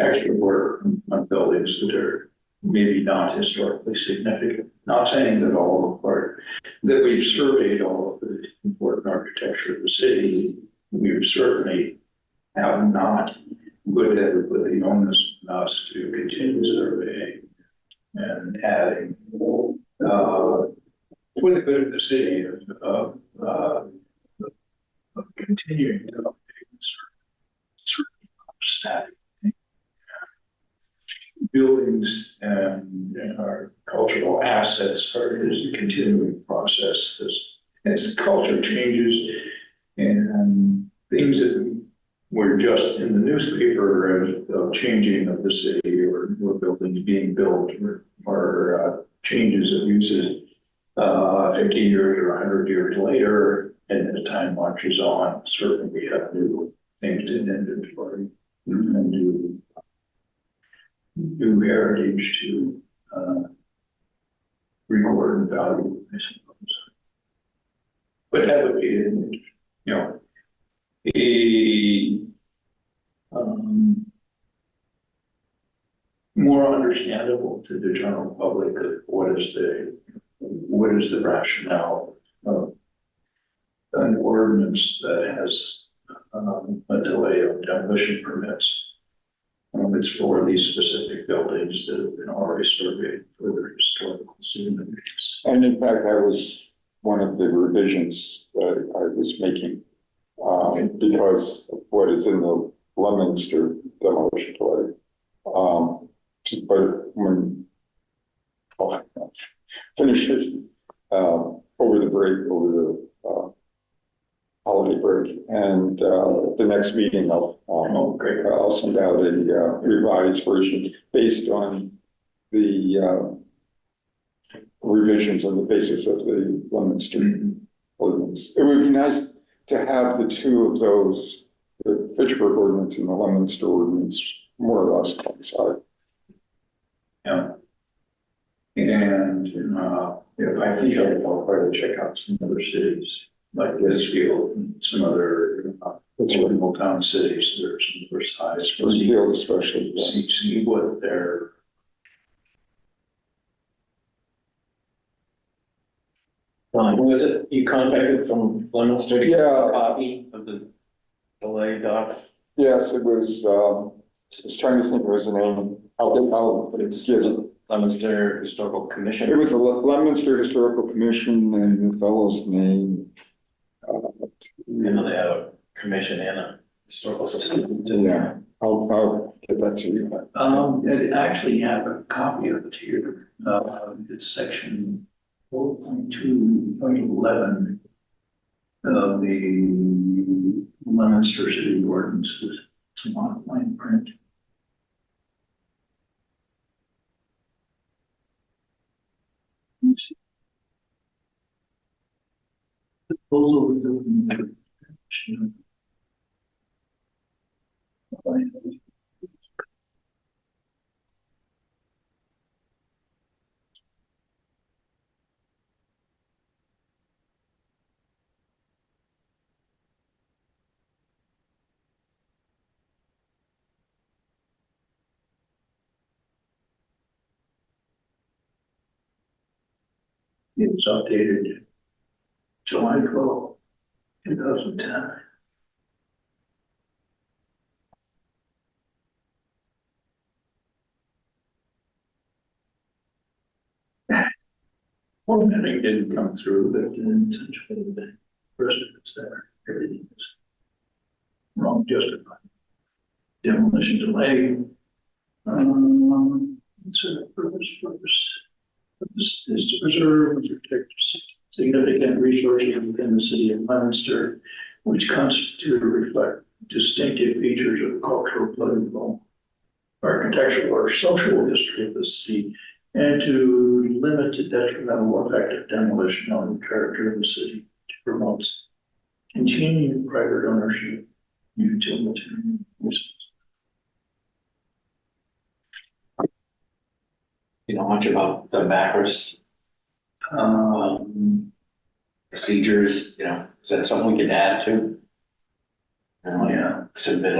extra work on buildings that are maybe not historically significant. Not saying that that we've surveyed all of the important architecture of the city. We certainly have not put the onus on us to continue surveying and adding for the good of the city of continuing to update certain static. buildings and our cultural assets is a continuing process as the culture changes and things that were just in the newspaper of changing of the city or buildings being built or changes of uses 50 years or 100 years later, and as time marches on, certainly we have new things in inventory and new heritage to record and value, I suppose. But that would be, more understandable to the general public of what is the rationale of an ordinance that has a delay of demolition permits. It's for these specific buildings that have been already surveyed for their historical significance. And in fact, that was one of the revisions that I was making, because of what is in the Leominster demolition delay. But when finish it over the break, over the holiday break, and the next meeting I'll send out a revised version based on the revisions on the basis of the Leominster ordinance. It would be nice to have the two of those, the Fitchburg ordinance and the Leominster ordinance, more or less coincide. Yeah. And if I think I'll try to check out some other cities like Westfield and some other small town cities that are similar size. Westfield especially. See what their Who was it you contacted from Leominster to get Yeah. a copy of the delay doc? Yes, it was, I was trying to think of his name. But it's the Leominster Historical Commission. It was the Leominster Historical Commission and the fellow's name. I know they have a commission and a historical society. Yeah, I'll get that to you. I actually have a copy of it here. It's section 4.2.11 of the Leominster City Ordinances. It's a modified print. Proposal of the It was updated July 12, 2010. Formatting didn't come through, but then essentially the rest of it's there. Everything is wrong, justified. Demolition delay. So this is to preserve and protect significant resources within the city of Leominster, which constitute or reflect distinctive features of the cultural, political, architectural, or social history of the city, and to limit the detrimental effect of demolition on the character of the city, to promote continuing private ownership, utilitarian uses. You know much about the Bacchus procedures, is that something we can add to? Yeah. Submit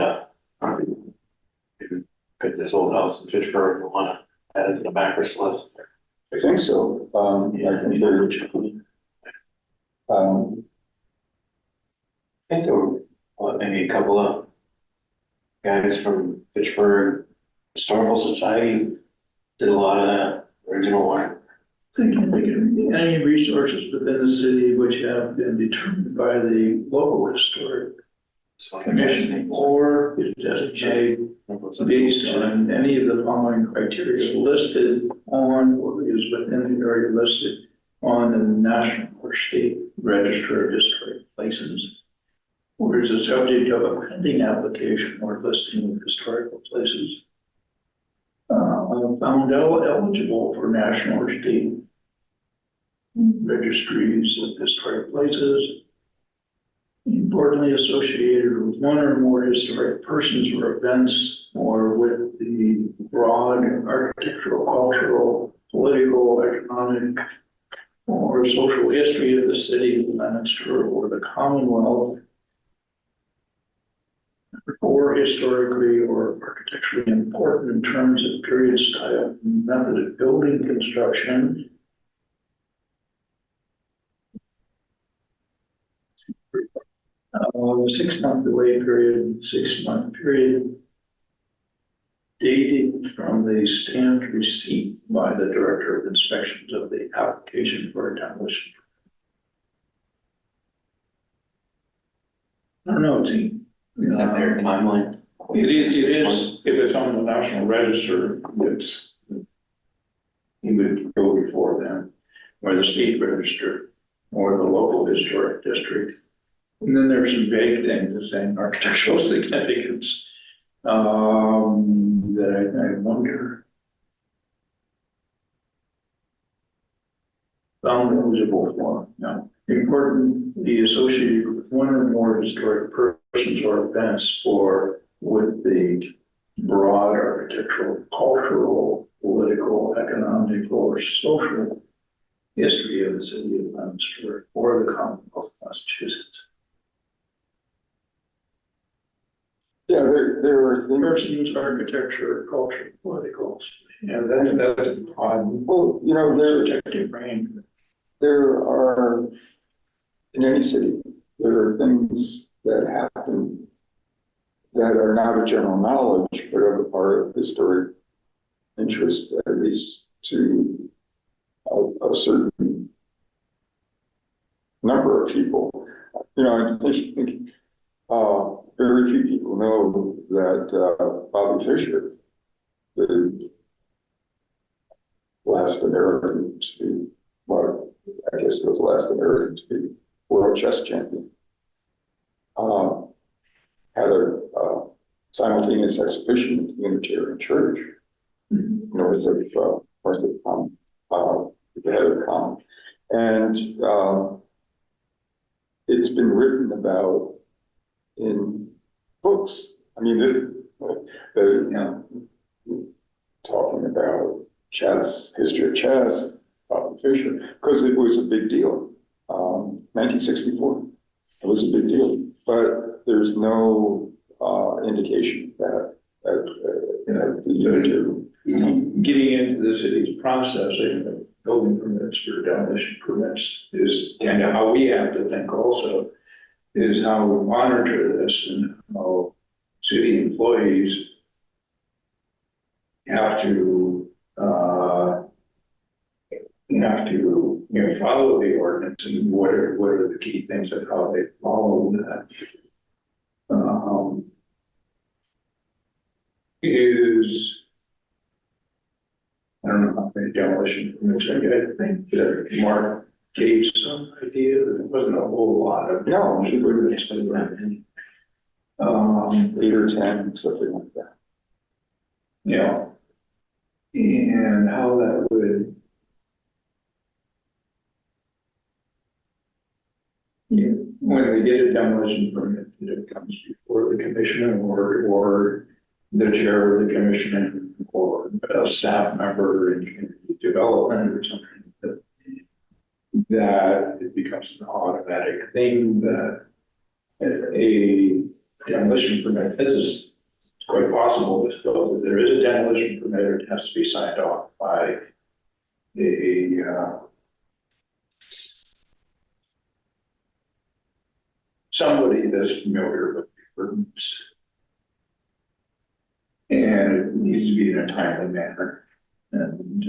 could this old house in Fitchburg want to add it to the Bacchus list? I think so. I think I think there were maybe a couple of guys from Fitchburg Historical Society did a lot of that original work. Any resources within the city which have been determined by the local historic commission or is designated based on any of the following criteria listed on or is within the area listed on the National or State Register of Historic Places, or is the subject of a pending application or listing of historical places, found eligible for national or state registries of historic places, importantly associated with one or more historic persons or events, or with the broad architectural, cultural, political, economic, or social history of the city of Leominster or the Commonwealth, or historically or architecturally important in terms of period, style, method of building construction, 6-month delay period, 6-month period, dated from the stamped receipt by the Director of Inspections of the application for a demolition. I don't know, team. Is that their timeline? It is, if it's on the National Register, it's, you would go before them, or the State Register, or the local historic district. And then there's some vague things saying architectural significance, that I wonder. Found eligible for, no. Importantly associated with one or more historic persons or events, or with the broad architectural, cultural, political, economic, or social history of the city of Leominster or the Commonwealth of Massachusetts. Yeah, there are things. Persons, architecture, culture, political, yeah, that's a problem. Well, you know, Subjective range. there are, in any city, there are things that happen that are not of general knowledge, but are a part of historic interest, at least to a certain number of people. You know, I think very few people know that Bobby Fischer, the last American to be, well, I guess he was the last American to be world chess champion, had a simultaneous exhibition at the Unitarian Church north of the head of Common. And it's been written about in books. I mean, you know, talking about chess, history of chess, Bobby Fischer, because it was a big deal. 1964, it was a big deal, but there's no indication that Getting into the city's processing of building permits or demolition permits is kind of how we have to think also, is how we monitor this and how city employees have to follow the ordinance, and what are the key things of how they follow that. I don't know how many demolition permits. I think that Mark gave some idea that it wasn't a whole lot of. No, he wouldn't explain that many. 8 or 10, something like that. Yeah. And how that would. Yeah, when they get a demolition permit, it comes before the commission or the chair of the commission or a staff member in community development or something, that it becomes an automatic thing that a demolition permit, this is quite possible to still, that there is a demolition permit, it has to be signed off by somebody that's familiar with the ordinance. And it needs to be in a timely manner. And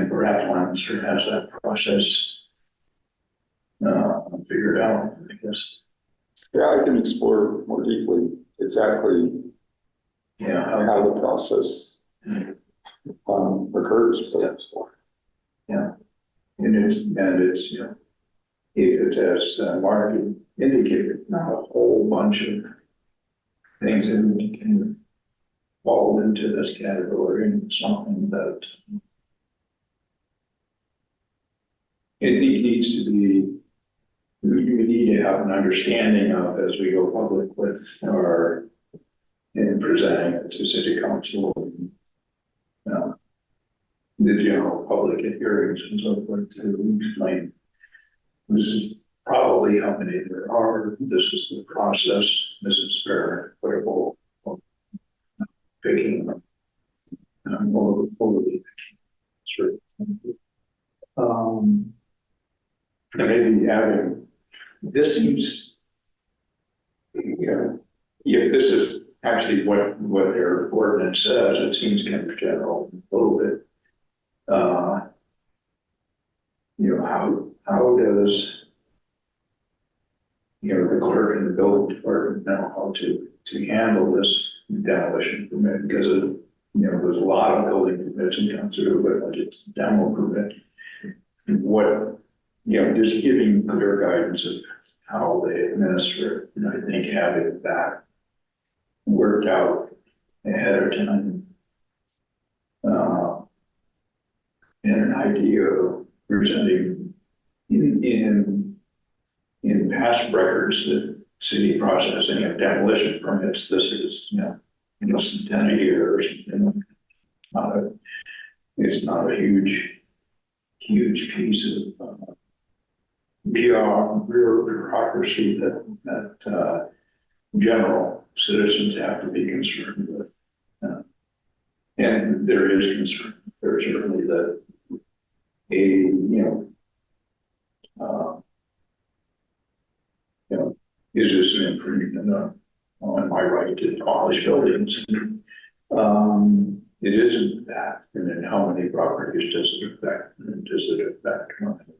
perhaps Leominster has that process figure it out, I guess. Yeah, I can explore more deeply exactly Yeah, how the process occurs. Steps for. and it's, if it's as Mark indicated, not a whole bunch of things that can fall into this category and something that I think needs to be, we need to have an understanding of as we go public with our, in presenting it to city council, the general public at hearings and so forth to explain. This is probably how many there are, this is the process, this is fair, equitable, picking, overly picking. Sure. Maybe adding, this seems, if this is actually what their ordinance says, it seems kind of general, a little bit. How does, the clerk and the building department know how to handle this demolition permit? Because there's a lot of building permits in come through, but like it's demo permit. What, just giving clear guidance of how they administer it, and I think having that worked out ahead of time, and an idea of presenting in past records that city processing of demolition permits, this is, less than 10 a year or something. It's not a huge piece of bureaucracy that general citizens have to be concerned with. And there is concern. There's certainly is this an infringement on my right to demolish buildings? It isn't that. And then how many properties does it affect? And does it affect money?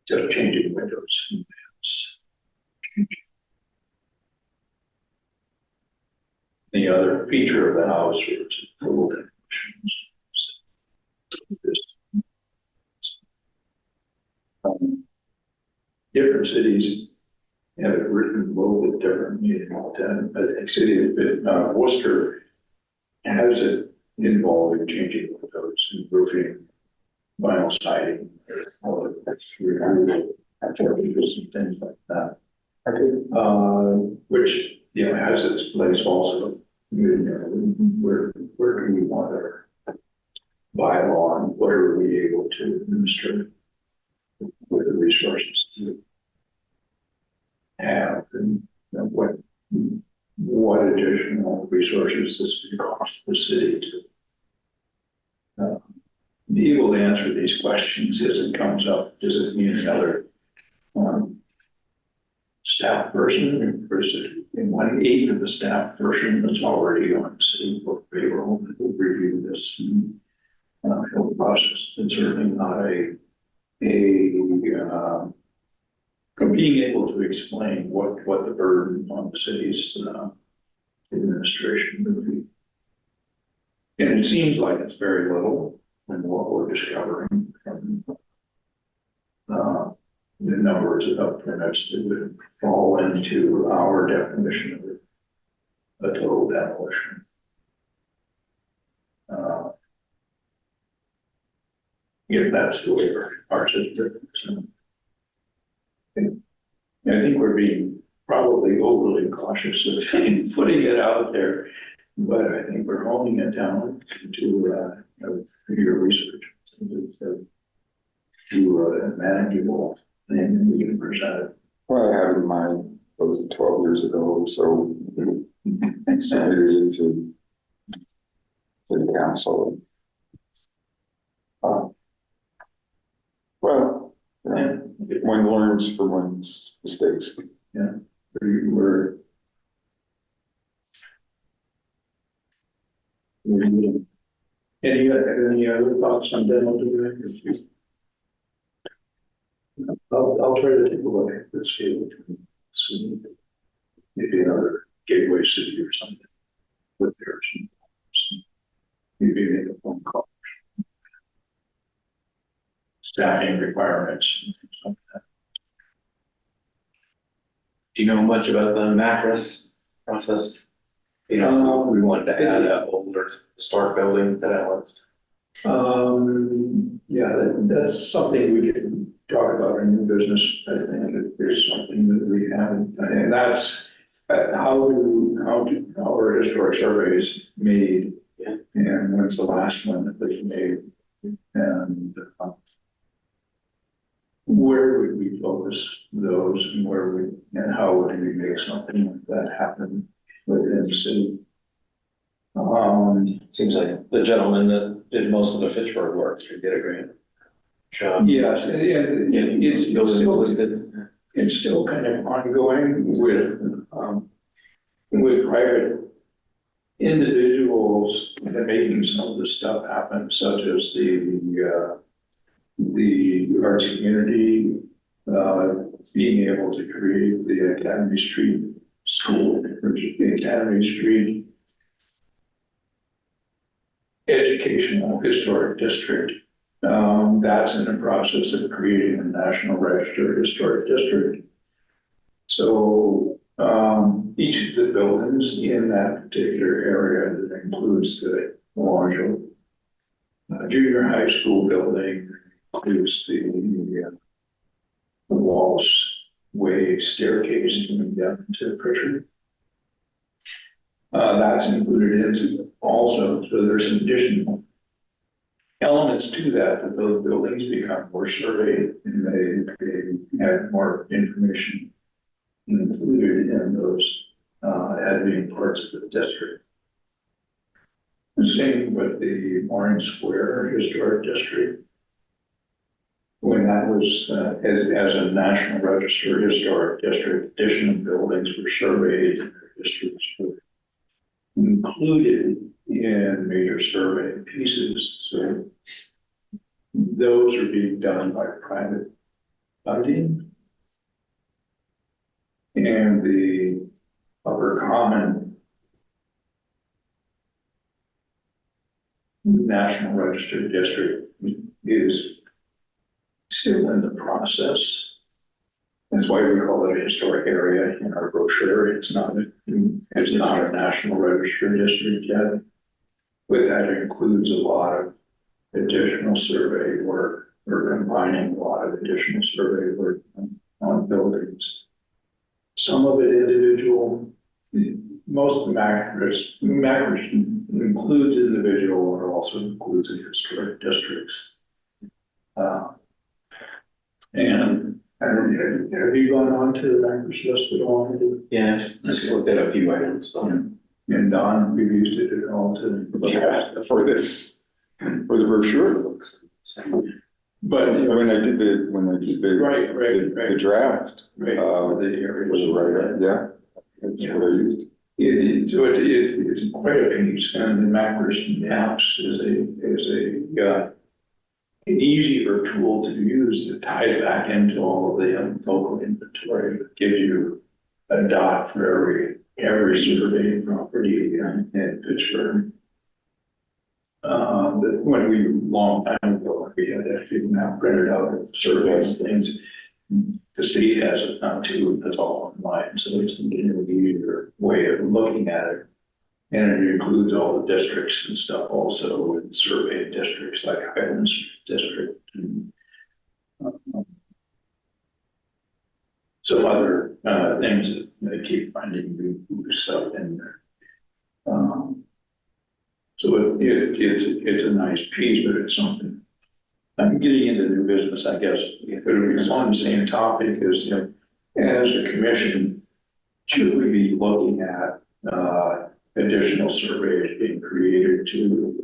So changing windows. The other feature of the house is total demolitions. Different cities have it written a little bit differently. And I think city of Worcester has it involving changing windows and roofing, vinyl siding, all of that's removable, and things like that. Which has its place also. Where do we want our bylaw and what are we able to administer with the resources to have, and what additional resources this would cost the city to be able to answer these questions as it comes up. Does it mean another staff person, or is it in 1/8 of the staff person that's already on city book payroll that will review this whole process? And certainly not being able to explain what the burden on the city's administration would be. And it seems like it's very little in what we're discovering from the numbers of permits that would fall into our definition of a total demolition. If that's the way our system is. I think we're being probably overly cautious of putting it out there, but I think we're holding it down to your research to a manageable thing and we can present it. Well, I have in mind, what was it, 12 years ago, so submitted it to the council. Well, one learns from one's mistakes. Yeah, we're any other thoughts on demo directors? I'll try to take a look at this field. Soon. Maybe another gateway city or something. With there some, maybe make a phone call. Staffing requirements and things like that. Do you know much about the mattress process? You know, we wanted to add an older historic building to that list. Yeah, that's something we can talk about in new business. I think that there's something that we haven't, and that's how are historic surveys made? Yeah. And when's the last one that was made? And where would we focus those and and how would we make something like that happen within the city? Seems like the gentleman that did most of the Fitchburg work should get a grant. Job. Yes, and it's Building still, listed. it's still kind of ongoing with private individuals making some of this stuff happen, such as the arts community being able to create the Academy Street School, which is the Academy Street Educational Historic District. That's in the process of creating a National Register Historic District. So each of the buildings in that particular area that includes the Melange junior high school building, includes the Wallace Way staircase coming down to Pritchard. That's included into also, so there's some additional elements to that those buildings become more surveyed and they have more information included in those as being parts of the district. The same with the Orange Square Historic District. When that was as a National Register Historic District, additional buildings were surveyed and their districts were included in major survey pieces. So those are being done by private funding. And the Upper Common National Register District is still in the process. That's why we call it a historic area in our brochure. It's not a National Register District yet. But that includes a lot of additional survey work. We're combining a lot of additional survey work on buildings. Some of it individual, most of the macros includes individual and also includes the historic districts. And have you gone on to the macros list at all? Yeah, I just looked at a few items. So. And Don, we've used it at all to. Yeah, for the brochure. But When I did the right. the draft, Right. the area was right, yeah, that's what I used. It's quite a piece, and the macros maps is an easier tool to use that ties back into all of the local inventory. It gives you a dot for every survey property in Pittsburgh. When we long time ago, we had actually now printed out surveys and things. The state has it now too, it's all online, so it's an easier way of looking at it. And it includes all the districts and stuff also, and surveyed districts like Highlands District. And, some other things that they keep finding new stuff in there. So it's a nice piece, but it's something. I'm getting into new business, I guess, but it was on the same topic as, as a commission, should we be looking at additional surveys being created to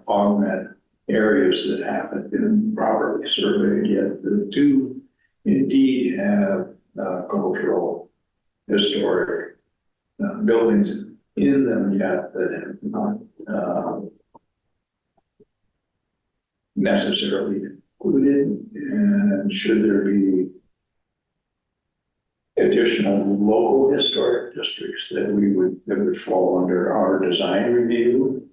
augment areas that haven't been properly surveyed yet, that do indeed have cultural, historic buildings in them yet that have not necessarily been included, and should there be additional local historic districts that would fall under our design review.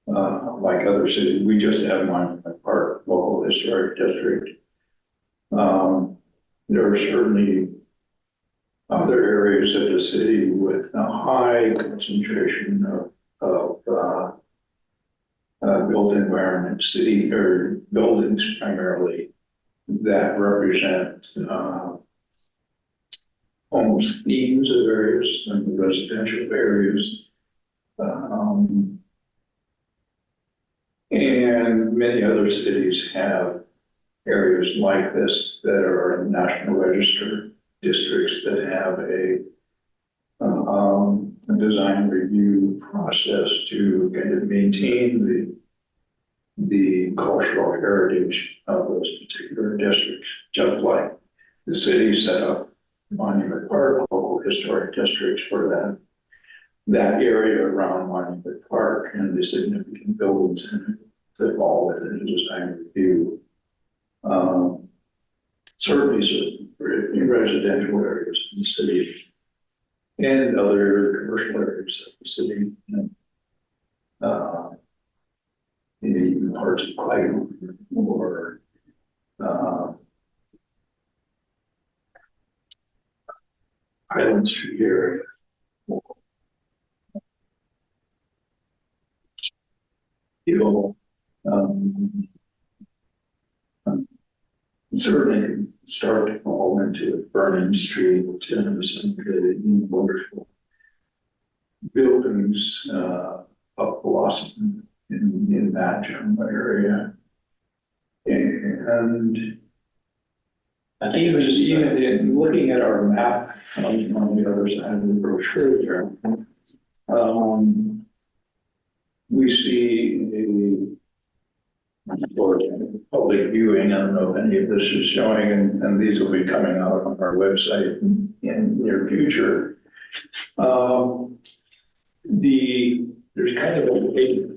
Like other cities, we just have Monument Park local historic district. There are certainly other areas of the city with a high concentration of built environment, city or buildings primarily, that represent almost themes of areas and residential areas. And many other cities have areas like this that are in National Register districts that have a design review process to kind of maintain the cultural heritage of those particular districts, just like the city set up Monument Park local historic districts for that area around Monument Park and the significant buildings in it that fall within the design review. Certainly in residential areas in the city and other commercial areas of the city, in parts of Clayton or Highland Street area. Certainly can start to fall into Vernon Street and some really wonderful buildings of Blossom in that general area. And I think it was just even in looking at our map on the other side of the brochure there, we see for public viewing. I don't know if any of this is showing, and these will be coming out on our website in near future. There's kind of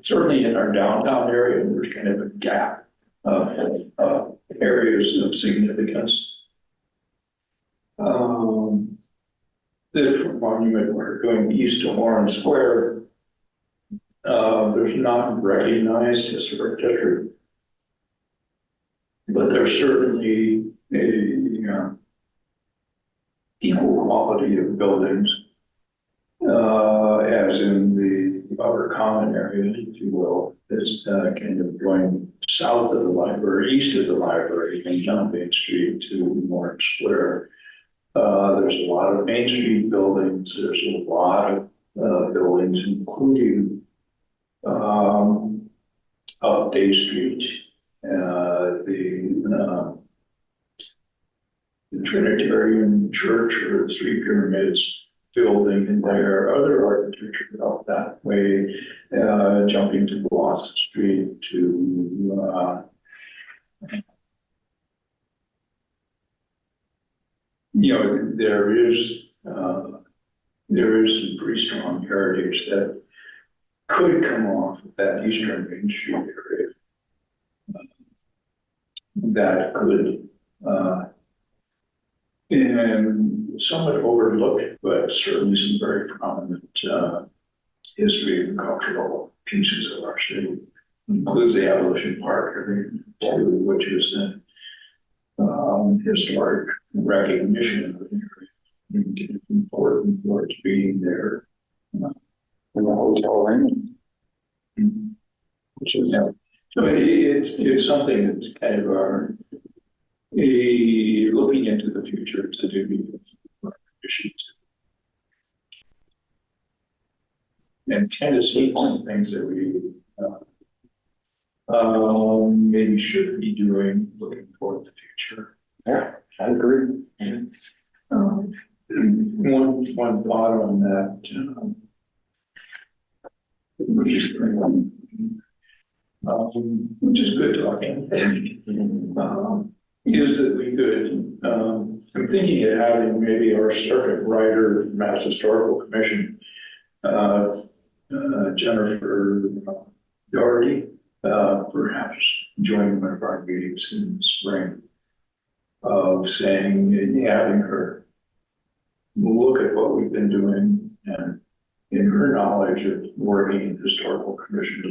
certainly in our downtown area, there's kind of a gap of areas of significance. That from Monument Park going east to Warren Square, there's not recognized historic district, but there's certainly a equal quality of buildings, as in the Upper Common area, if you will, is kind of going south of the library, east of the library, and down Main Street to Warren Square. There's a lot of Main Street buildings. There's a lot of buildings, including up Day Street, the Trinitarian Church or the Three Pyramids building, and there are other architecture out that way, jumping to Blossom Street to there is some pretty strong heritage that could come off of that Eastern Main Street area that could, and somewhat overlooked, but certainly some very prominent history and cultural pieces of our city. Includes the Abolition Park area too, which is an historic recognition of the area. It's important for it being there. In the hotel ring. Which is, so it's something that's kind of looking into the future to do issues. And kind of see some things that we maybe should be doing looking toward the future. Yeah, I agree. One thought on that, which is good talking, is that we could, I'm thinking of having maybe our circuit rider, Mass Historical Commission, Jennifer Doherty, perhaps join one of our meetings in the spring of saying, having her look at what we've been doing and in her knowledge of working in historical commissions.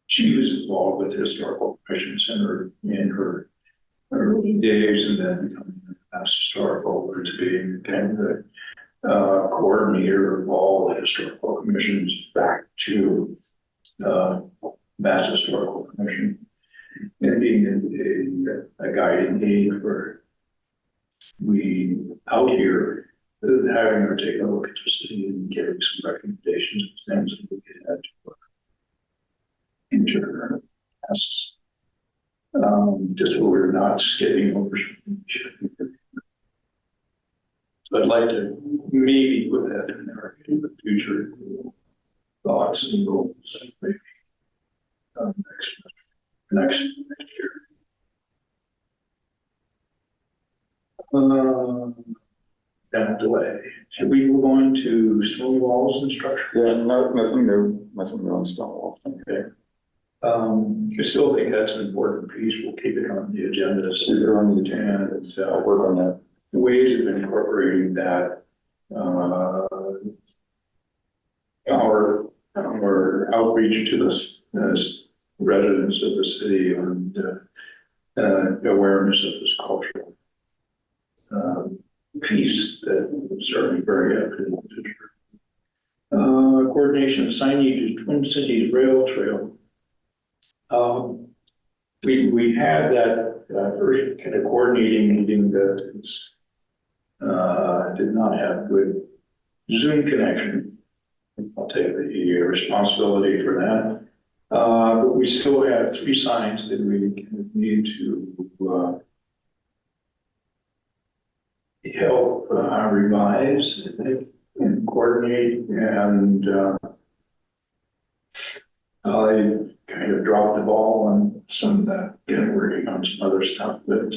She was involved with historical commissions in her early days, and then becoming as historical to being kind of the coordinator of all the historical commissions back to Mass Historical Commission, and being a guiding aid for we out here, having her take a look at the city and giving some recommendations of things that we could add to into her tasks. Just so we're not skipping over something. So I'd like to maybe put that in our future thoughts and goals, maybe next year. Don't delay. Should we move on to stone walls and structure? Yeah, nothing new on Stonewall. Okay. I still think that's an important piece. We'll keep it on the agenda. So you're on the agenda, And I'll work on that. ways of incorporating that, our outreach to this as residents of the city and awareness of this cultural piece that is certainly very evident. Coordination of signage at Twin Cities Rail Trail. We had that first kind of coordinating meeting that did not have good Zoom connection. I'll take the responsibility for that. But we still have 3 signs that we need to help revise, I think, and coordinate. And I kind of dropped the ball on some of that, working on some other stuff. But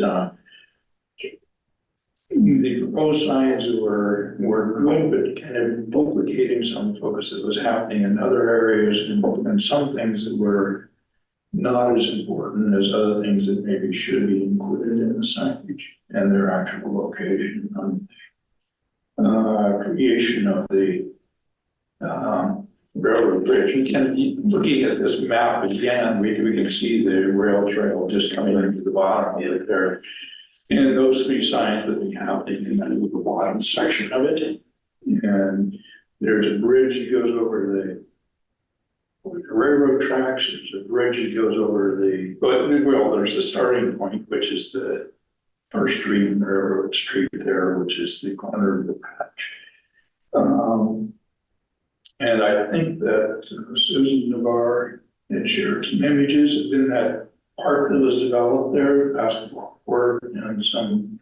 the proposed signs were good, but kind of duplicating some focus that was happening in other areas, and some things that were not as important as other things that maybe should be included in the signage and their actual location. Creation of the railroad bridge. You can, looking at this map again, we can see the rail trail just coming into the bottom of there. And those 3 signs that we have taken into the bottom section of it. And there's a bridge that goes over the railroad tracks. There's a bridge that goes over there's the starting point, which is the First Street and Railroad Street there, which is the corner of the patch. And I think that Susan Navarre had shared some images in that park that was developed there, basketball court, and some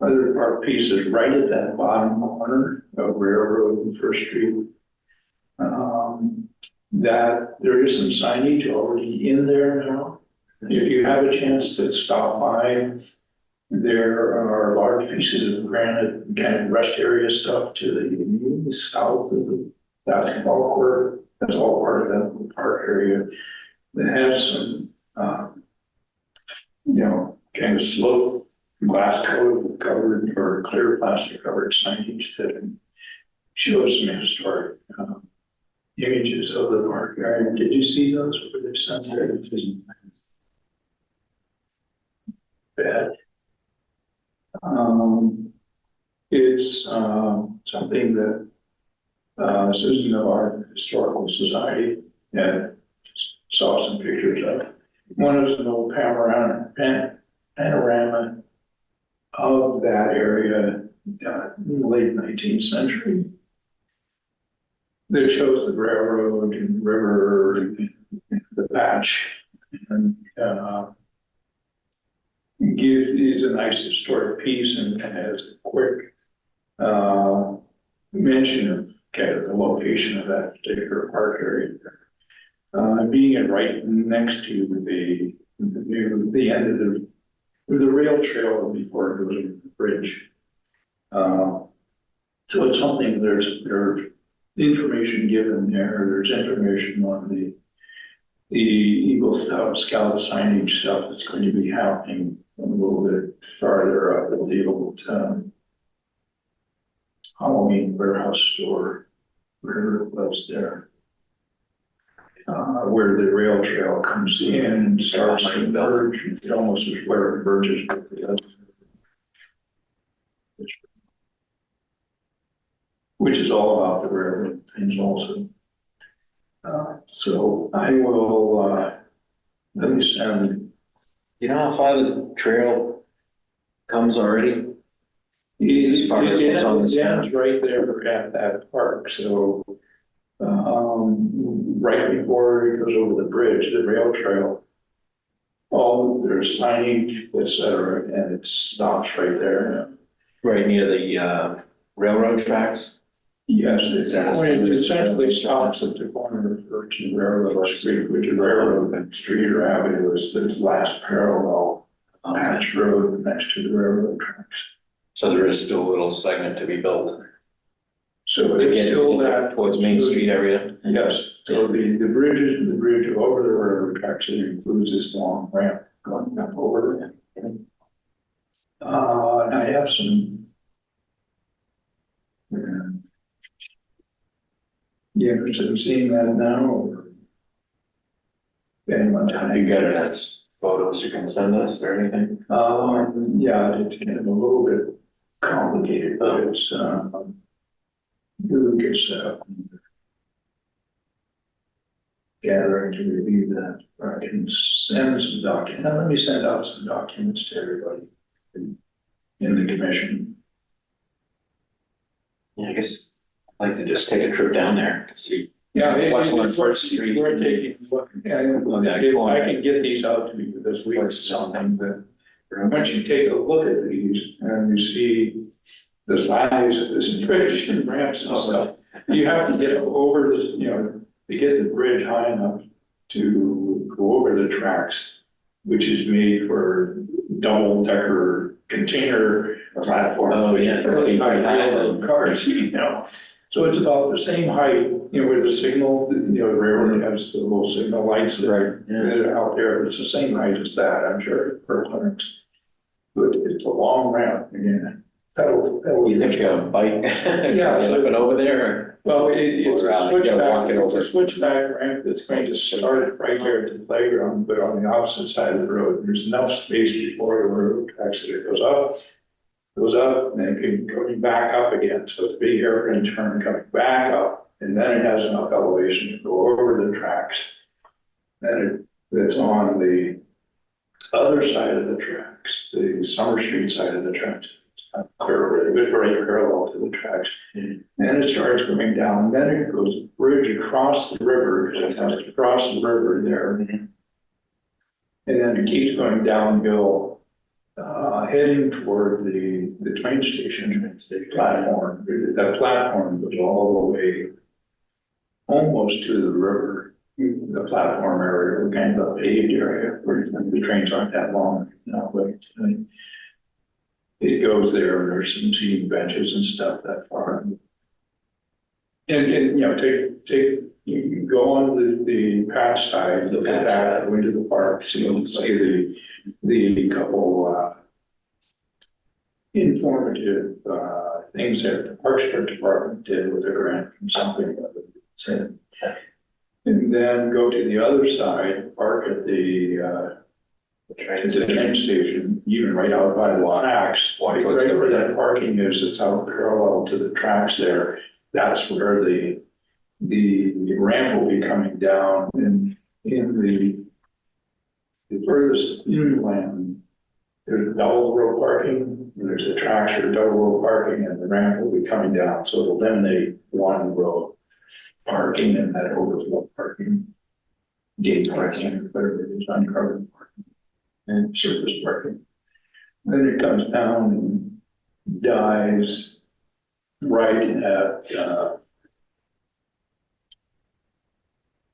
other park pieces right at that bottom corner of Railroad and First Street. That there is some signage already in there now. If you have a chance to stop by, there are large pieces of granite, kind of rest area stuff to the south of the basketball court. That's all part of that park area that has some, kind of slope glass covered or clear plastic covered signage that shows some historic images of the park area. Did you see those? Were they sent there? Bad. It's something that Susan of our Historical Society saw some pictures of. One is an old panorama of that area in the late 19th century that shows the railroad and river and the patch, and is a nice historic piece, and kind of has a quick mention of kind of the location of that particular park area there. Being right next to the end of the rail trail before it goes over the bridge. So it's something, there's information given there. There's information on the Eagle Scout signage stuff that's going to be happening a little bit farther up at the old Halloween warehouse store, wherever it was there. Where the rail trail comes in and starts to merge, it almost is where it merges with the other. Which is all about the railroad things also. So I will, let me send. You know how far the trail comes already? As far as what's on this map. right there at that park, so, right before it goes over the bridge, the rail trail. There's signage, et cetera, and it stops right there. Right near the railroad tracks? Yes, Exactly. it essentially stops at the corner of Birch and Railroad Street, which is Railroad Street or Avenue is the last parallel patch road next to the railroad tracks. So there is still a little segment to be built. So To it's get still that. towards Main Street area. Yes, so the bridge is the bridge over the railroad tracks, it includes this long ramp going up over it. And I have some. You interested in seeing that now or? Anyone? You got it as photos you can send us or anything? Yeah, it's kind of a little bit complicated, but it's, really good setup. Gathering to review that, or I can send some documents, let me send out some documents to everybody in the commission. Yeah, I guess I'd like to just take a trip down there to see. Yeah. What's on First Street? We're taking, Yeah, I can get these out to you this week or something, but once you take a look at these and you see the size of this bridge and ramps and stuff, you have to get over this, to get the bridge high enough to go over the tracks, which is made for double decker container platform. Oh, yeah. Really high railroad cars, So it's about the same height, where the signal, the railroad has the little signal lights that are out there. It's the same height as that, I'm sure, for clearance. But it's a long ramp again. You think a bike? Yeah. Looking over there? Well, it's Or, a walk it switchback, it's over. a switchback ramp that's going to start right there at the playground, but on the opposite side of the road, there's enough space before the railroad tracks that it goes up, and then it going back up again, so it's a big hairpin turn coming back up, and then it has enough elevation to go over the tracks. Then it's on the other side of the tracks, the Summer Street side of the tracks. Very parallel to the tracks. And it starts going down, then it goes bridge across the river, because it has to cross the river there. And then it keeps going downhill, heading toward the train station platform. That platform goes all the way almost to the river, the platform area, kind of a paved area where the trains aren't that long now, but it goes there, and there's some seating benches and stuff that far. And you can go on the patch side, look at that, go into the park, see the couple informative things that the Parks Department did with the grant from something that was said. And then go to the other side, park at the train station, even right out by the tracks. Right where that parking is, it's out parallel to the tracks there. That's where the ramp will be coming down, and in the furthest inland, there's double row parking, and there's the tracks for double row parking, and the ramp will be coming down, so it'll eliminate one row parking and that overflow parking, gate parking, whatever it is, uncovered parking, and surface parking. Then it comes down and dies right at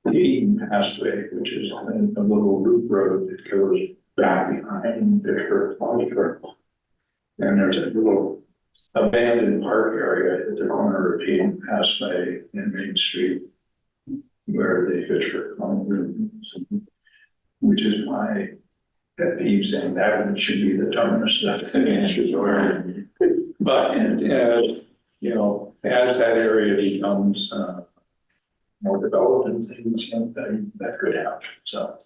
the Eden Passway, which is a little loop road that goes back behind Pittsburgh County Circle. And there's a little abandoned park area at the corner of Eden Passway and Main Street. where the Fitchburg Common is, which is why that peeve saying that one should be the terminus. But, and as, you know, as that area becomes, more developed and things, you know, that could happen, so.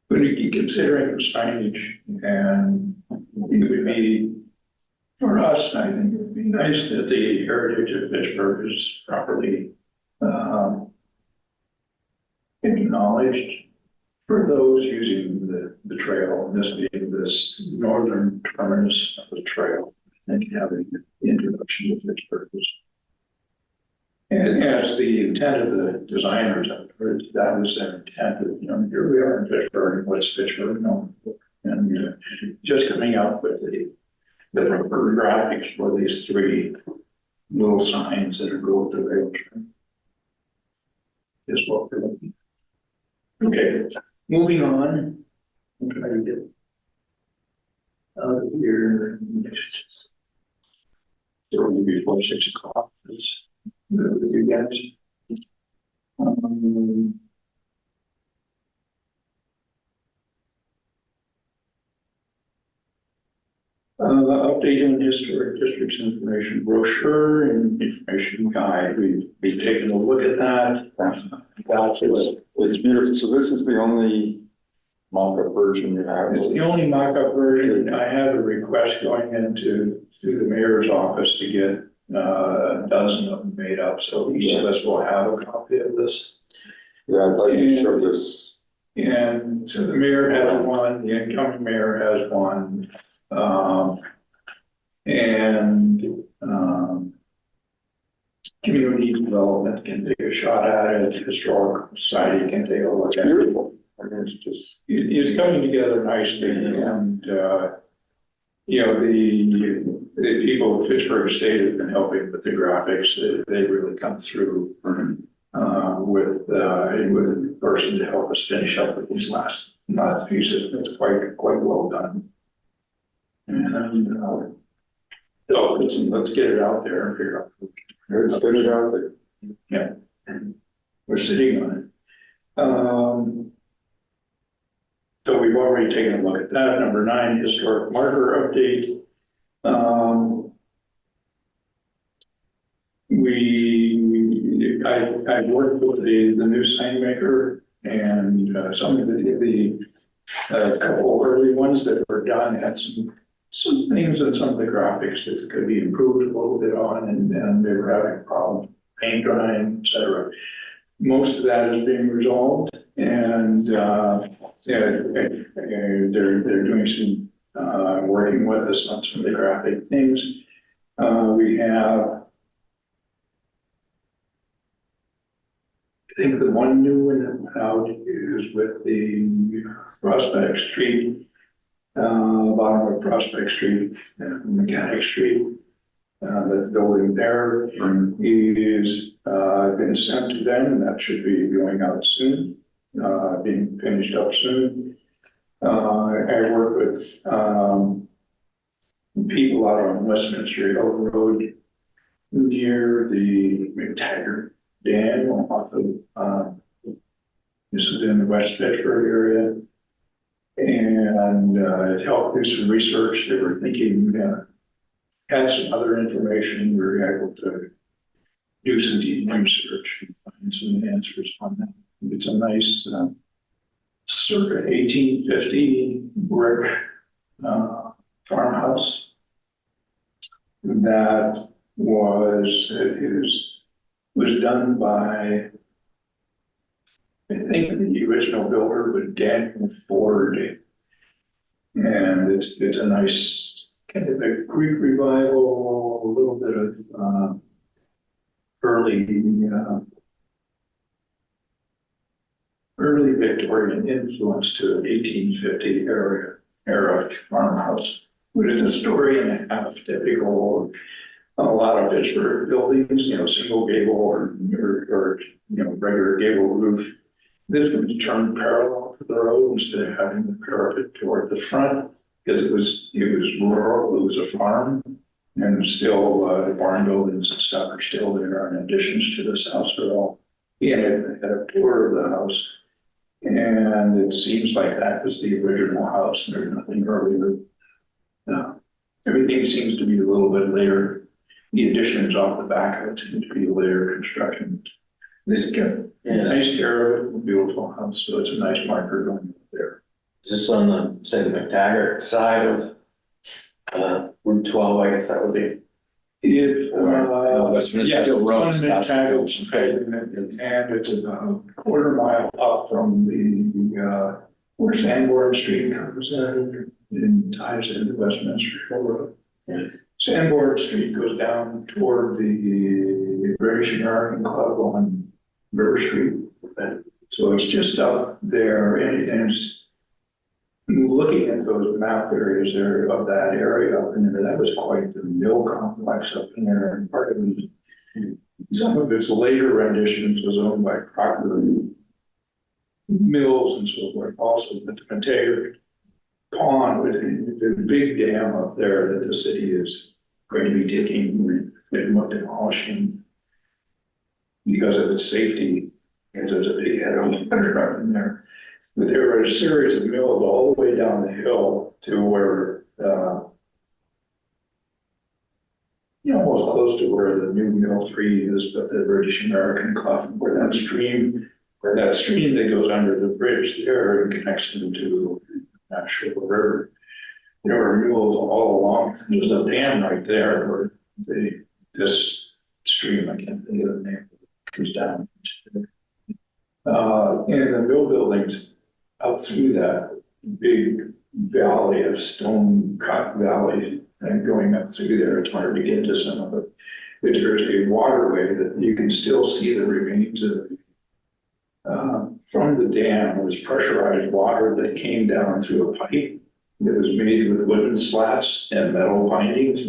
But considering the signage, and it would be, for us, I think it would be nice that the heritage of Fitchburg is properly acknowledged for those using the trail, and this being this northern terminus of the trail. I think having the introduction to Fitchburg is, and as the intent of the designers, that was their intent, you know, here we are in Fitchburg, and what's Fitchburg known for? And just coming out with the preferred graphics for these three little signs that go with the rail trail is what we're looking at. Okay, moving on. I'm trying to get out of here. So it'll be before 6 o'clock. With you guys. Update on historic districts information brochure and information guide. We've taken a look at that. It's beautiful. So this is the only mock-up version you have? It's the only mock-up version. I have a request going into through the mayor's office to get a dozen of them made up. So each of us will have a copy of this. Yeah, I'd like to show this. And so the mayor has one, the incoming mayor has one. Community development can take a shot at it, historical society can take a look at it. Beautiful. I mean, it's just. It's coming together nicely, and, you know, the people of Fitchburg State have been helping with the graphics. They really come through with the person to help us finish up with these last pieces. It's quite well done. And so let's get it out there and figure out. Let's get it out there. Yeah, we're sitting on it. So we've already taken a look at that. Number 9, historic marker update. I worked with the new sign maker, and some of the couple early ones that were done had some things in some of the graphics that could be improved a little bit on, and they were having problems, paint drying, et cetera. Most of that is being resolved, and they're doing some working with us on some of the graphic things. We have, I think the one new one that went out is with the Prospect Street, bottom of Prospect Street, Mechanic Street. The building there is been sent to them, and that should be going out soon, being finished up soon. I work with people out on Westminster Hill Road near the McTaggart Dam off of, this is in the West Fitchburg area. And it helped do some research. They were thinking, had some other information. We were able to do some deep research and find some answers on that. It's a nice circa 1850 brick farmhouse that was done by, I think the original builder was Daniel Ford, and it's a nice kind of a Greek revival, a little bit of early Victorian influence to an 1850 era farmhouse. But it's a story and a half typical of a lot of Fitchburg buildings, you know, single gable or you know, regular gable roof. This was turned parallel to the road instead of having the parapet toward the front, because it was rural, it was a farm, and still the barn buildings and stuff are still there, and additions to this house are all he had a tour of the house. And it seems like that was the original house, and there's nothing earlier. Everything seems to be a little bit later. The additions off the back of it seem to be later construction. This again, nice area, beautiful house, so it's a nice marker going there. Is this on the, say, the McTaggart side of, Route 12, I guess that would be? If, Westminster yes, Road it's starts to go. and it's about a quarter mile up from the, where Sanborn Street comes in and ties into Westminster Hill Road. Yeah. Sanborn Street goes down toward the British American Club on River Street. So it's just up there, and it's looking at those map areas there of that area up in there, that was quite the mill complex up in there, and part of it, some of its later renditions was owned by Procter Mills and so forth also, but the Montague Pond with the big dam up there that the city is going to be taking, demolishing because of its safety, because there's a big head of water up in there. But there were a series of mills all the way down the hill to where, almost close to where the new Mill 3 is, but the British American Club, where that stream that goes under the bridge there and connects them to Nashville River. There were mills all along. There's a dam right there where this stream, I can't think of the name, comes down. And the mill buildings out through that big valley of stone cut valley and going up through there, it's hard to get to some of it. But there's a waterway that you can still see the remains of. From the dam was pressurized water that came down through a pipe that was made with wooden slats and metal bindings,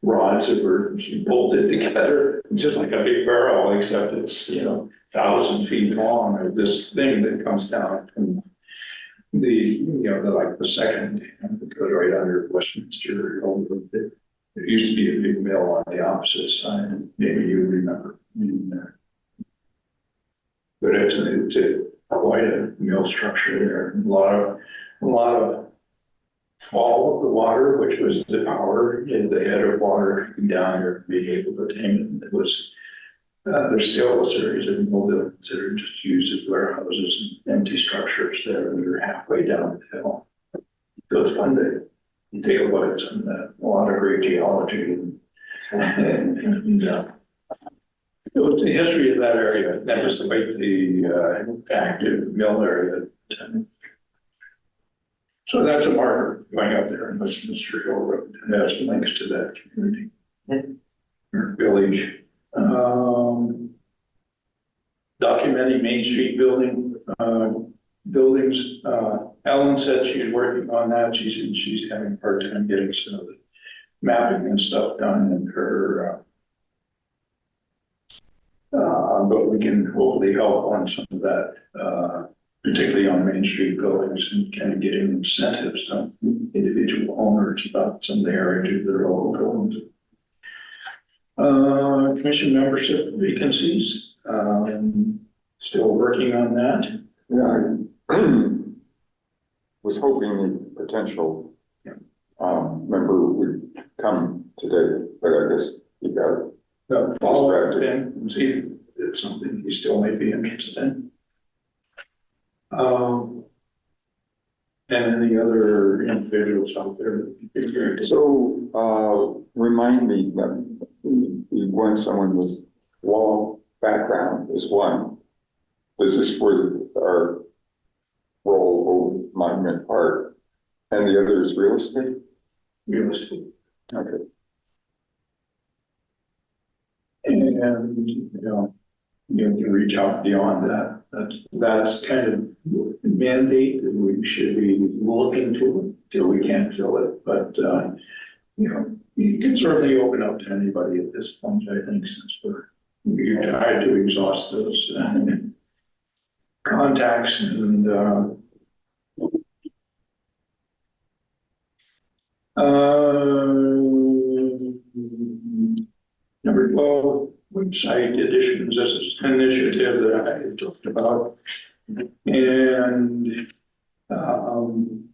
rods that were bolted together, just like a big barrel, except it's, 1,000 feet long, or this thing that comes down from the second dam that goes right under Westminster. There used to be a big mill on the opposite side, maybe you remember being there. But it's quite a mill structure there. A lot of fall of the water, which was the power, and the head of water coming down there, being able to tame it. It was, there's still a series of mill buildings that are just used as warehouses and empty structures there that are halfway down the hill. So it's fun to take a look at some of that, a lot of great geology and it was the history of that area. That was quite the active mill area. So that's a marker going up there in Westminster Hill Road. It has links to that community or village. Documenting Main Street buildings. Ellen said she's working on that. She's having a hard time getting some of the mapping and stuff done in her. But we can hopefully help on some of that, particularly on Main Street buildings and kind of getting incentives on individual owners about some of the heritage of their local buildings. Commission membership vacancies, still working on that. Yeah, I was hoping a potential member would come today, but I guess you got it. Follow up with him and see if it's something he still might be interested in. And any other individuals out there that you think are So, remind me that we want someone with law background is one. This is for our role over Monument Park, and the other is real estate? real estate. Okay. And, you can reach out beyond that. That's kind of mandate that we should be looking to till we can't fill it. But, you can certainly open up to anybody at this point, I think, since we've tried to exhaust those contacts and, number 12, website additions. This is an initiative that I talked about. And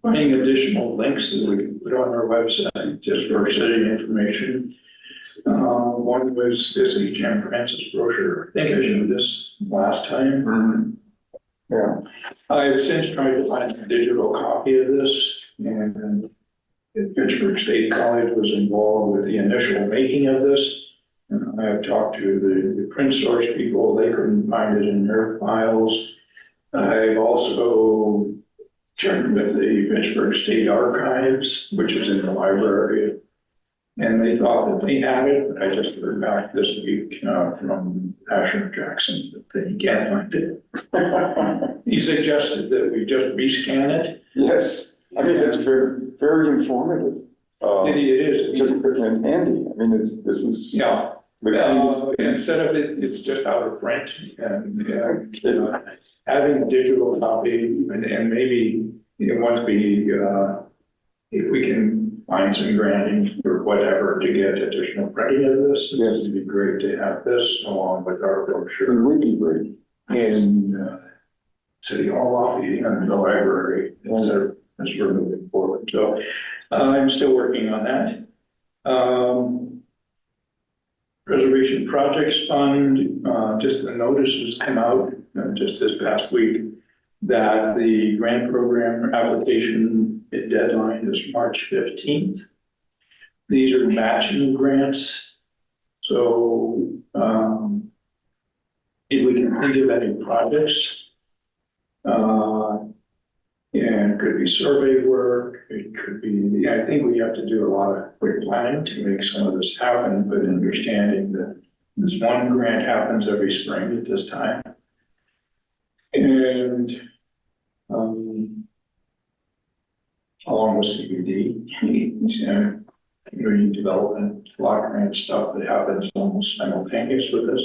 finding additional links that we can put on our website just for city information. One was this Jan Francis brochure. I think I showed this last time. Yeah, I've since tried to find a digital copy of this, and Pittsburgh State College was involved with the initial making of this. And I have talked to the print source people. They couldn't find it in their files. I've also checked with the Pittsburgh State Archives, which is in the library. And they thought that they had it, but I just heard back this week from Asher Jackson that they can't find it. He suggested that we just rescan it. yes, I mean, it's very, very informative. It is. Just and handy, I mean, this is. Yeah. The kind of, Instead of it, it's just out of print and having digital copy and maybe once we, if we can find some granting or whatever to get additional printing of this, Yes. would be great to have this along with our it brochure would be great. in City Hall lobby and the library as we're moving forward. So I'm still working on that. Preservation Projects Fund, just the notices come out just this past week that the grant program application deadline is March 15th. These are matching grants. So if we can think of any projects, and it could be survey work, it could be, I think we have to do a lot of quick planning to make some of this happen, but understanding that this one grant happens every spring at this time. And along with CBD, community development, block grant stuff that happens almost simultaneous with this.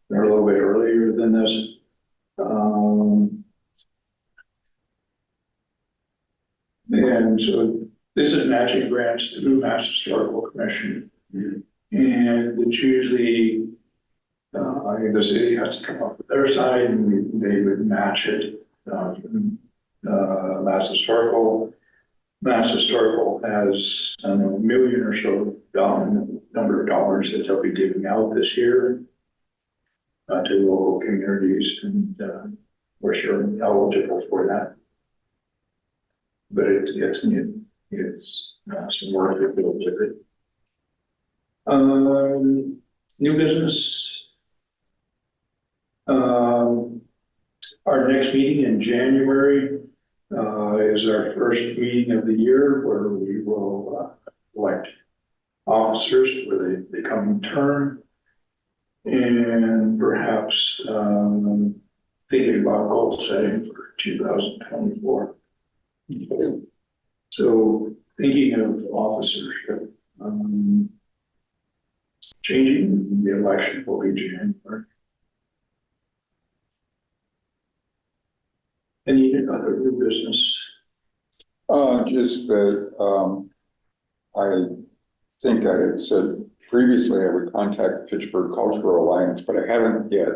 They're a little bit earlier than this. And so this is matching grants through Mass Historical Commission. And it's usually, the city has to come up with their side and they would match it. Mass Historical has, I don't know, $1 million or so number of dollars that they'll be giving out this year to local communities, and we're sure eligible for that. But it's some work to build with it. New business. Our next meeting in January is our first meeting of the year where we will elect officers where they come in term, and perhaps thinking about goal setting for 2024. So thinking of officership, changing the election will be January. Any other new business? Just that, I think I had said previously I would contact the Fitchburg Cultural Alliance, but I haven't yet.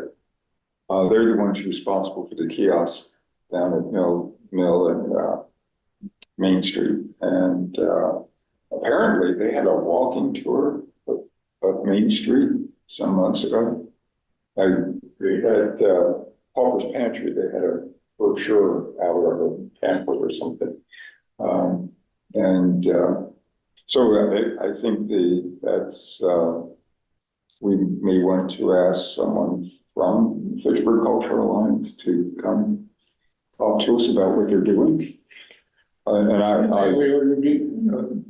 They're the ones responsible for the kiosks down at Mill and Main Street, and apparently they had a walking tour of Main Street some months ago. At Pauper's Pantry, they had a brochure out of a pamphlet or something, so I think that's we may want to ask someone from Fitchburg Cultural Alliance to come talk to us about what they're doing. And I We would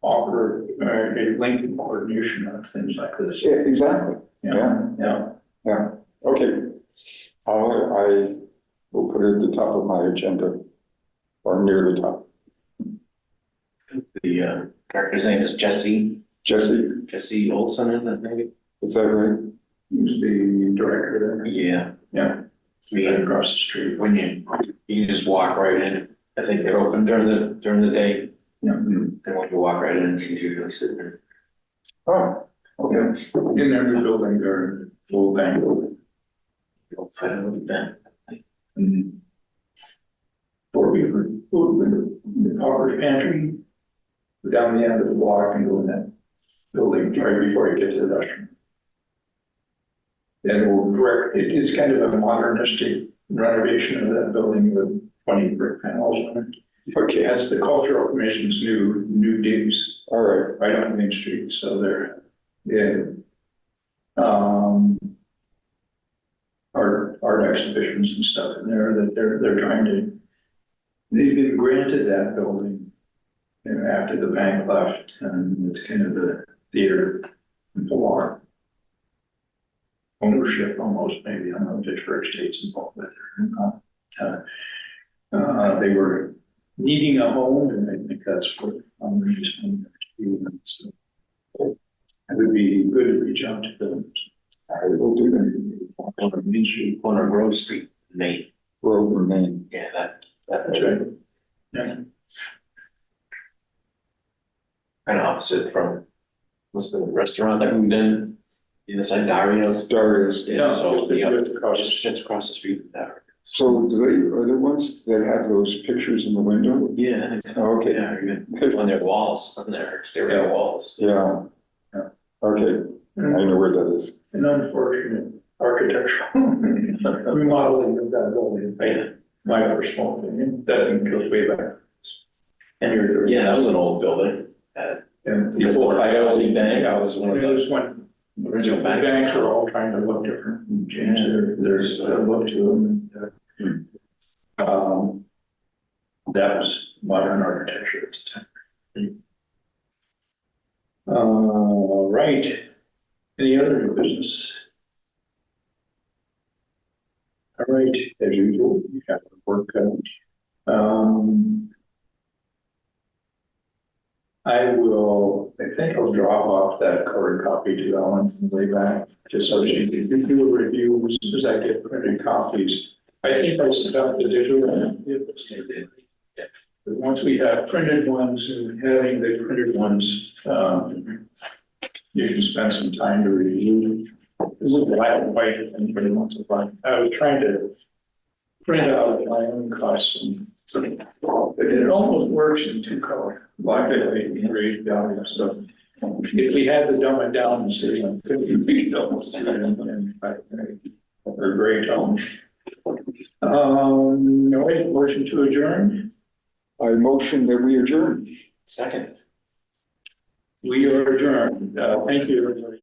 offer a link in coordination of things like this. yeah, exactly. Yeah. Okay. I will put it at the top of my agenda, or near the top. The director's name is Jesse Olson, isn't it, maybe? Is that right? Who's the director there? Yeah. Yeah. Right across the street. When you just walk right in. I think they're open during the day. Yeah. And when you walk right in, she's usually sitting there. Oh, Okay, in every building, they're full bank. And for people, the power pantry, go down the end of the block and go in that building right before you get to the restroom. And we'll correct, it's kind of a modernistic renovation of that building with 20 brick panels on it. Okay, That's the Cultural Commission's new digs all right, right on Main Street, so they're, yeah. Art exhibitions and stuff in there that they're trying to, they've been granted that building, you know, after the bank left, and it's kind of the theater for ownership almost, maybe, I don't know if Fitchburg State's involved with it or not. They were needing a home, and I think that's what I'm reason. So it would be good to reach out to them. I will do that. On Main Street, corner of Grove Street, Maine. Grover, Maine. Yeah, that That's right. Yeah. kind of opposite from, what's the restaurant that moved in? Inside Dario's. Darius. Yeah, so, yeah, Just across the just across the street from that. So do they, are the ones that have those pictures in the window? Yeah, I think so. Okay. Yeah, even on their walls, on their exterior walls. Yeah. Yeah. Okay, I know where that is. An unfortunate architectural remodeling of that building, Yeah. my personal opinion, that goes way back. And you're. Yeah, that was an old building. And Before Coyote Bank, that was one of It the was when original the banks. banks are all trying to look different and change their look to them. That was modern architecture at the time. Right. Any other new business? All right, as usual, we have to work out. I think I'll drop off that colored copy to Ellen and lay back, just so she can do a review as soon as I get printed copies. I think I sent out the digital. But once we have printed ones and having the printed ones, you can spend some time to review. This is black and white if anybody wants to find. I was trying to print out my own custom. But it almost works in two color, black and white and gray value. So if we had to dumb it down and say like 50 feet almost, or gray tone. No, wait, motion to adjourn. I motion that we adjourn. Second. We are adjourned. Thank you, everybody.